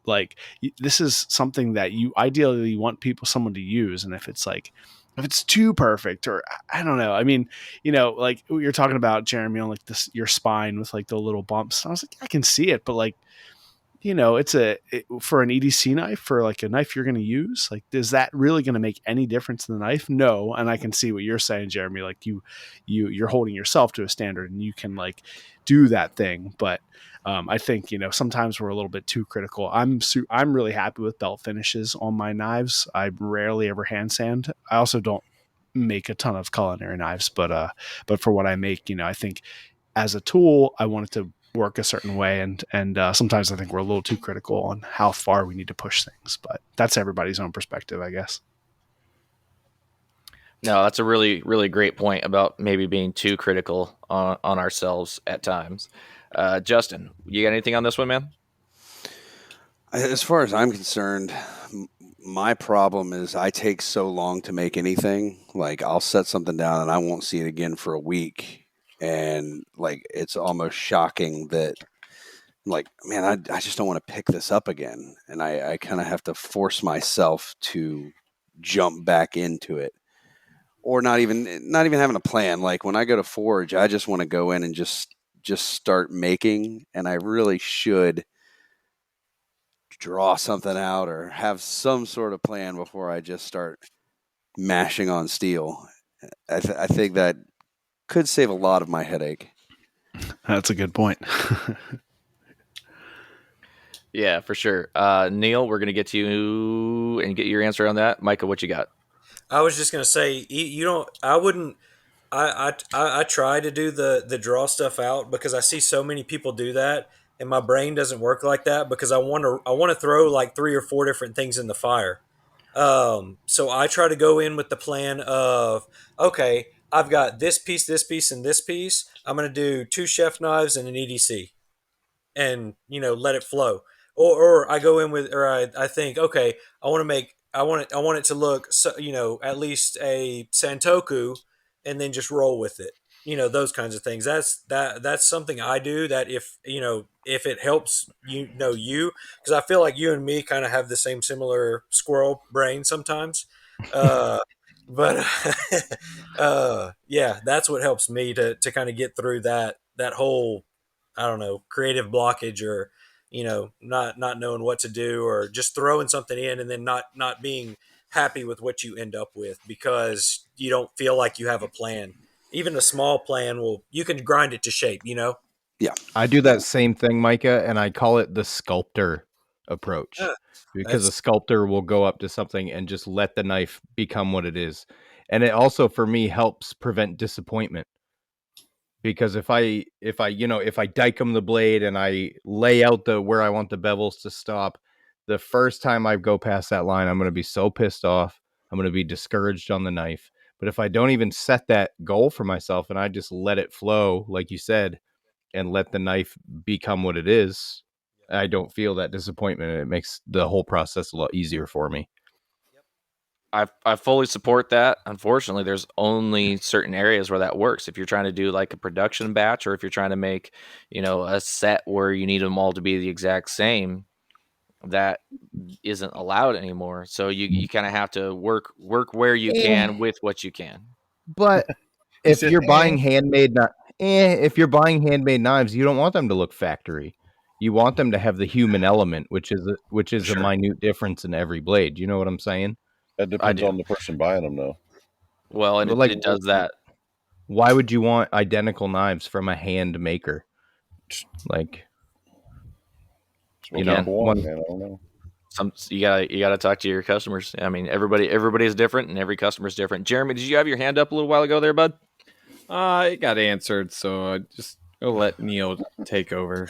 Like, this is something that you ideally want someone to use, and if it's too perfect, or I don't know. I mean, like you're talking about, Jeremy, on like this, your spine with like the little bumps. I was like, I can see it, but like, it's for an EDC knife, for like a knife you're going to use, like, is that really going to make any difference in the knife? No. And I can see what you're saying, Jeremy, like you're holding yourself to a standard, and you can like do that thing. But I think, sometimes we're a little bit too critical. I'm really happy with belt finishes on my knives. I rarely ever hand sand. I also don't make a ton of culinary knives, but for what I make, I think as a tool, I want it to work a certain way, and sometimes I think we're a little too critical on how far we need to push things, but that's everybody's own perspective, I guess. No, that's a really, really great point about maybe being too critical on ourselves at times. Justin, you got anything on this one, man? As far as I'm concerned, my problem is I take so long to make anything. Like, I'll set something down and I won't see it again for a week. And like, it's almost shocking that, like, man, I just don't want to pick this up again. And I kind of have to force myself to jump back into it, or not even having a plan. Like, when I go to forge, I just want to go in and just start making. And I really should draw something out or have some sort of plan before I just start mashing on steel. I think that could save a lot of my headache. That's a good point. Yeah, for sure. Neil, we're going to get to you and get your answer on that. Micah, what you got? I was just going to say, I try to do the draw stuff out, because I see so many people do that, and my brain doesn't work like that, because I want to throw like 3 or 4 different things in the fire. So I try to go in with the plan of, okay, I've got this piece, and this piece. I'm going to do 2 chef knives and an EDC, and let it flow. Or I go in with, or I think, okay, I want it to look so, at least a Santoku, and then just roll with it. Those kinds of things. That's something I do, that if it helps because I feel like you and me kind of have the same similar squirrel brain sometimes. But yeah, that's what helps me to kind of get through that whole, I don't know, creative blockage, or not knowing what to do, or just throwing something in and then not being happy with what you end up with because you don't feel like you have a plan. Even a small plan you can grind it to shape. Yeah, I do that same thing, Micah, and I call it the sculptor approach, because a sculptor will go up to something and just let the knife become what it is. And it also, for me, helps prevent disappointment, because if I dicom the blade and I lay out where I want the bevels to stop, the first time I go past that line, I'm going to be so pissed off. I'm going to be discouraged on the knife. But if I don't even set that goal for myself and I just let it flow, like you said, and let the knife become what it is, I don't feel that disappointment. It makes the whole process a lot easier for me. I fully support that. Unfortunately, there's only certain areas where that works. If you're trying to do like a production batch, or if you're trying to make, a set where you need them all to be the exact same, that isn't allowed anymore. So you kind of have to work where you can with what you can. But if you're buying handmade knives, you don't want them to look factory. You want them to have the human element, which is a minute difference in every blade. You know what I'm saying? That depends on the person buying them, though. Well, and it does that. Why would you want identical knives from a hand maker? Like, man, I don't know. You gotta talk to your customers. I mean, everybody is different, and every customer is different. Jeremy, did you have your hand up a little while ago there, bud? It got answered, so I just go let Neil take over.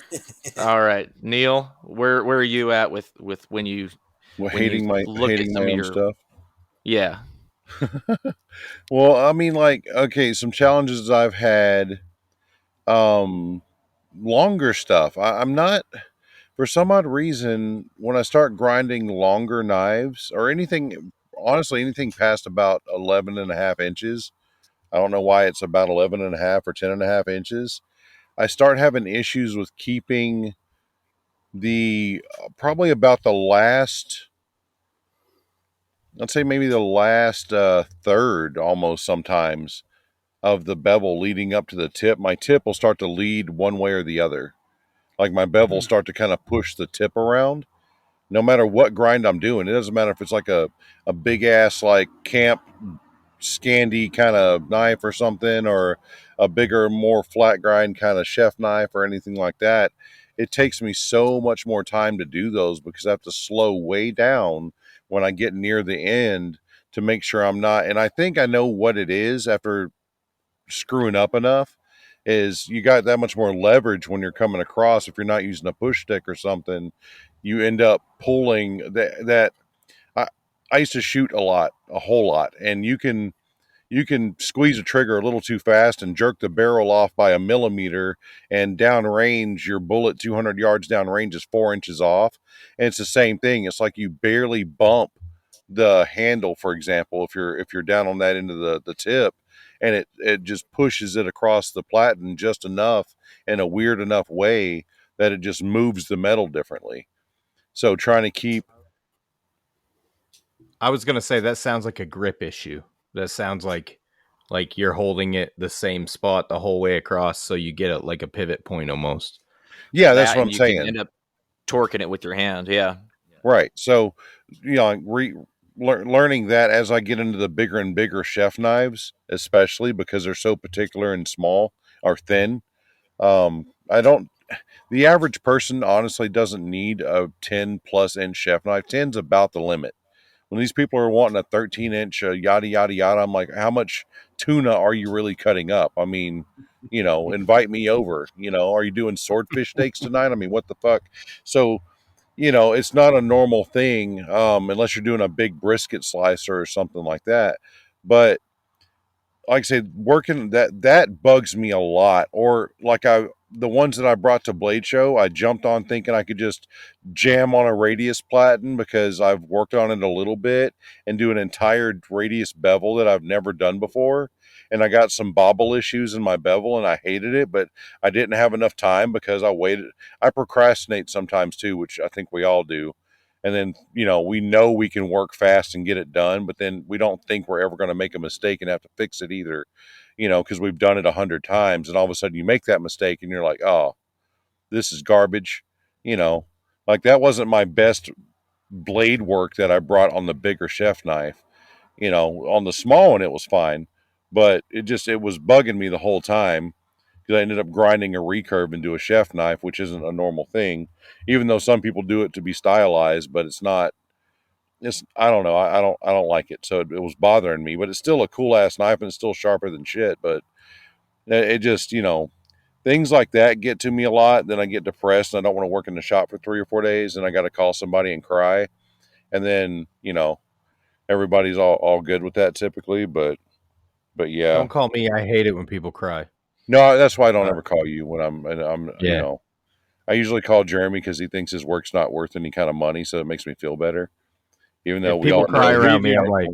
All right, Neil, where are you at with when you hating my own stuff? Yeah. Well, I mean, some challenges I've had, longer stuff. I'm not, for some odd reason, when I start grinding longer knives or anything, honestly, anything past about 11.5 inches, I don't know why it's about 11.5 or 10.5 inches, I start having issues with keeping probably about the last, I'd say maybe the last third almost sometimes of the bevel leading up to the tip. My tip will start to lead one way or the other. Like my bevel start to kind of push the tip around. No matter what grind I'm doing, it doesn't matter if it's like a big ass like camp Scandi kind of knife or something, or a bigger, more flat grind kind of chef knife or anything like that. It takes me so much more time to do those because I have to slow way down when I get near the end to make sure I'm not. And I think I know what it is after screwing up enough, is you got that much more leverage when you're coming across. If you're not using a push stick or something, you end up pulling that. I used to shoot a whole lot, and you can squeeze a trigger a little too fast and jerk the barrel off by a millimeter, and downrange your bullet 200 yards downrange is 4 inches off. And it's the same thing. It's like you barely bump the handle, for example, if you're down on that end of the tip, and it just pushes it across the platen just enough in a weird enough way that it just moves the metal differently. So trying to keep. I was going to say that sounds like a grip issue. That sounds like you're holding it the same spot the whole way across, so you get it like a pivot point almost. Yeah, that's what I'm saying. You can end up torquing it with your hand. Yeah. Right. So, learning that as I get into the bigger and bigger chef knives, especially because they're so particular and small or thin. The average person honestly doesn't need a 10 plus inch chef knife. 10's about the limit. When these people are wanting a 13 inch yada, yada, yada, I'm like, how much tuna are you really cutting up? I mean, invite me over, are you doing swordfish steaks tonight? I mean, what the fuck? So, it's not a normal thing, unless you're doing a big brisket slicer or something like that. But like I said, working that bugs me a lot. Or like the ones that I brought to Blade Show, I jumped on thinking I could just jam on a radius platen because I've worked on it a little bit and do an entire radius bevel that I've never done before. And I got some bobble issues in my bevel and I hated it, but I didn't have enough time because I waited. I procrastinate sometimes too, which I think we all do. And then, we know we can work fast and get it done, but then we don't think we're ever going to make a mistake and have to fix it either, because we've done it 100 times. And all of a sudden you make that mistake and you're like, oh, this is garbage. Like that wasn't my best blade work that I brought on the bigger chef knife. On the small one, it was fine, but it was bugging me the whole time. Because I ended up grinding a recurve into a chef knife, which isn't a normal thing, even though some people do it to be stylized, but it's not. I don't know. I don't like it, so it was bothering me. But it's still a cool ass knife, and it's still sharper than shit. But it just things like that get to me a lot. Then I get depressed, and I don't want to work in the shop for 3 or 4 days, and I got to call somebody and cry, and then everybody's all good with that typically. But yeah, don't call me. I hate it when people cry. No, that's why I don't ever call you when I'm I usually call Jeremy because he thinks his work's not worth any kind of money, so it makes me feel better. Even though we all cry around me, I'm like,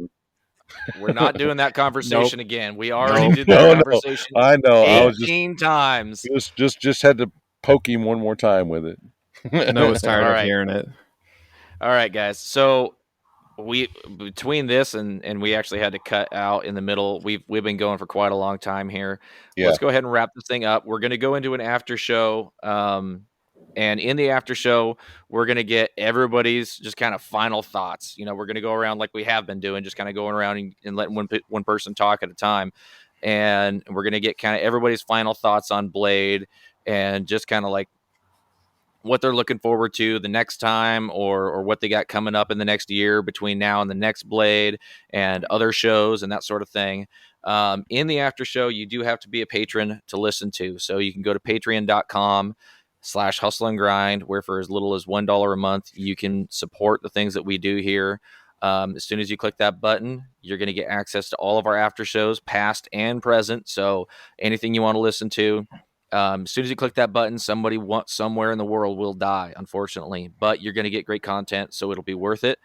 we're not doing that conversation again. We already did that conversation. I know. 18 times. Just had to poke him one more time with it. Noah's tired of hearing it. All right, guys. So between this and we actually had to cut out in the middle. We've been going for quite a long time here. Yeah. Let's go ahead and wrap this thing up. We're going to go into an after show. And in the after show, we're going to get everybody's just kind of final thoughts. We're going to go around like we have been doing, just kind of going around and letting one person talk at a time. And we're going to get kind of everybody's final thoughts on Blade and just kind of like what they're looking forward to the next time or what they got coming up in the next year between now and the next Blade and other shows and that sort of thing. In the after show, you do have to be a patron to listen to. So you can go to patreon.com/hustleandgrind, where for as little as $1 a month, you can support the things that we do here. As soon as you click that button, you're going to get access to all of our after shows, past and present. So anything you want to listen to, as soon as you click that button, somebody somewhere in the world will die, unfortunately, but you're going to get great content, so it'll be worth it.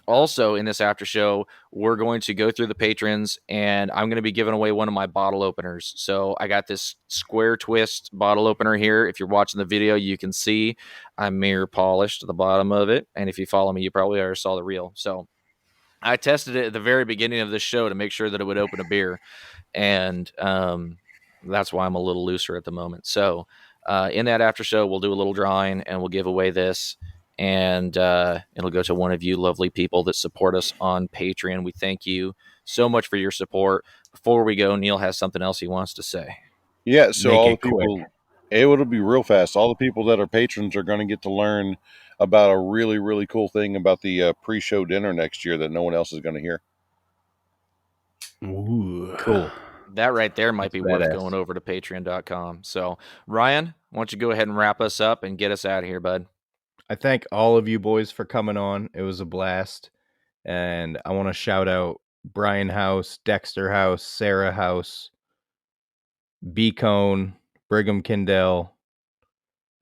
Also, in this after show, we're going to go through the patrons, and I'm going to be giving away one of my bottle openers. So I got this square twist bottle opener here. If you're watching the video, you can see I'm mirror polished to the bottom of it, and if you follow me, you probably already saw the reel. So I tested it at the very beginning of this show to make sure that it would open a beer, and that's why I'm a little looser at the moment. So in that after show, we'll do a little drawing and we'll give away this, and it'll go to one of you lovely people that support us on Patreon. We thank you so much for your support. Before we go, Neil has something else he wants to say. Yeah, so all the people, it'll be real fast. All the people that are patrons are going to get to learn about a really, really cool thing about the pre-show dinner next year that no one else is going to hear. Ooh, cool. That right there might be worth going over to patreon.com. So, Ryan, why don't you go ahead and wrap us up and get us out of here, bud? I thank all of you boys for coming on. It was a blast. And I want to shout out Brian House, Dexter House, Sarah House, B-Cone, Brigham Kindell,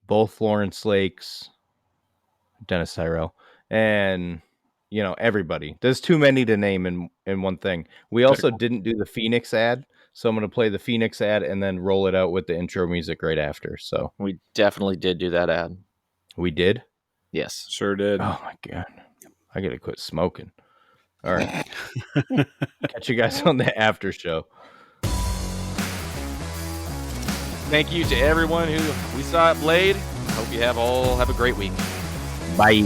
both Lawrence Lakes, Dennis Tyrell, and everybody. There's too many to name in one thing. We also didn't do the Phoenix ad, so I'm going to play the Phoenix ad and then roll it out with the intro music right after. So we definitely did do that ad. We did? Yes. Sure did. Oh my God. I got to quit smoking. All right. Catch you guys on the after show. Thank you to everyone who we saw at Blade. Hope you have a great week. Bye.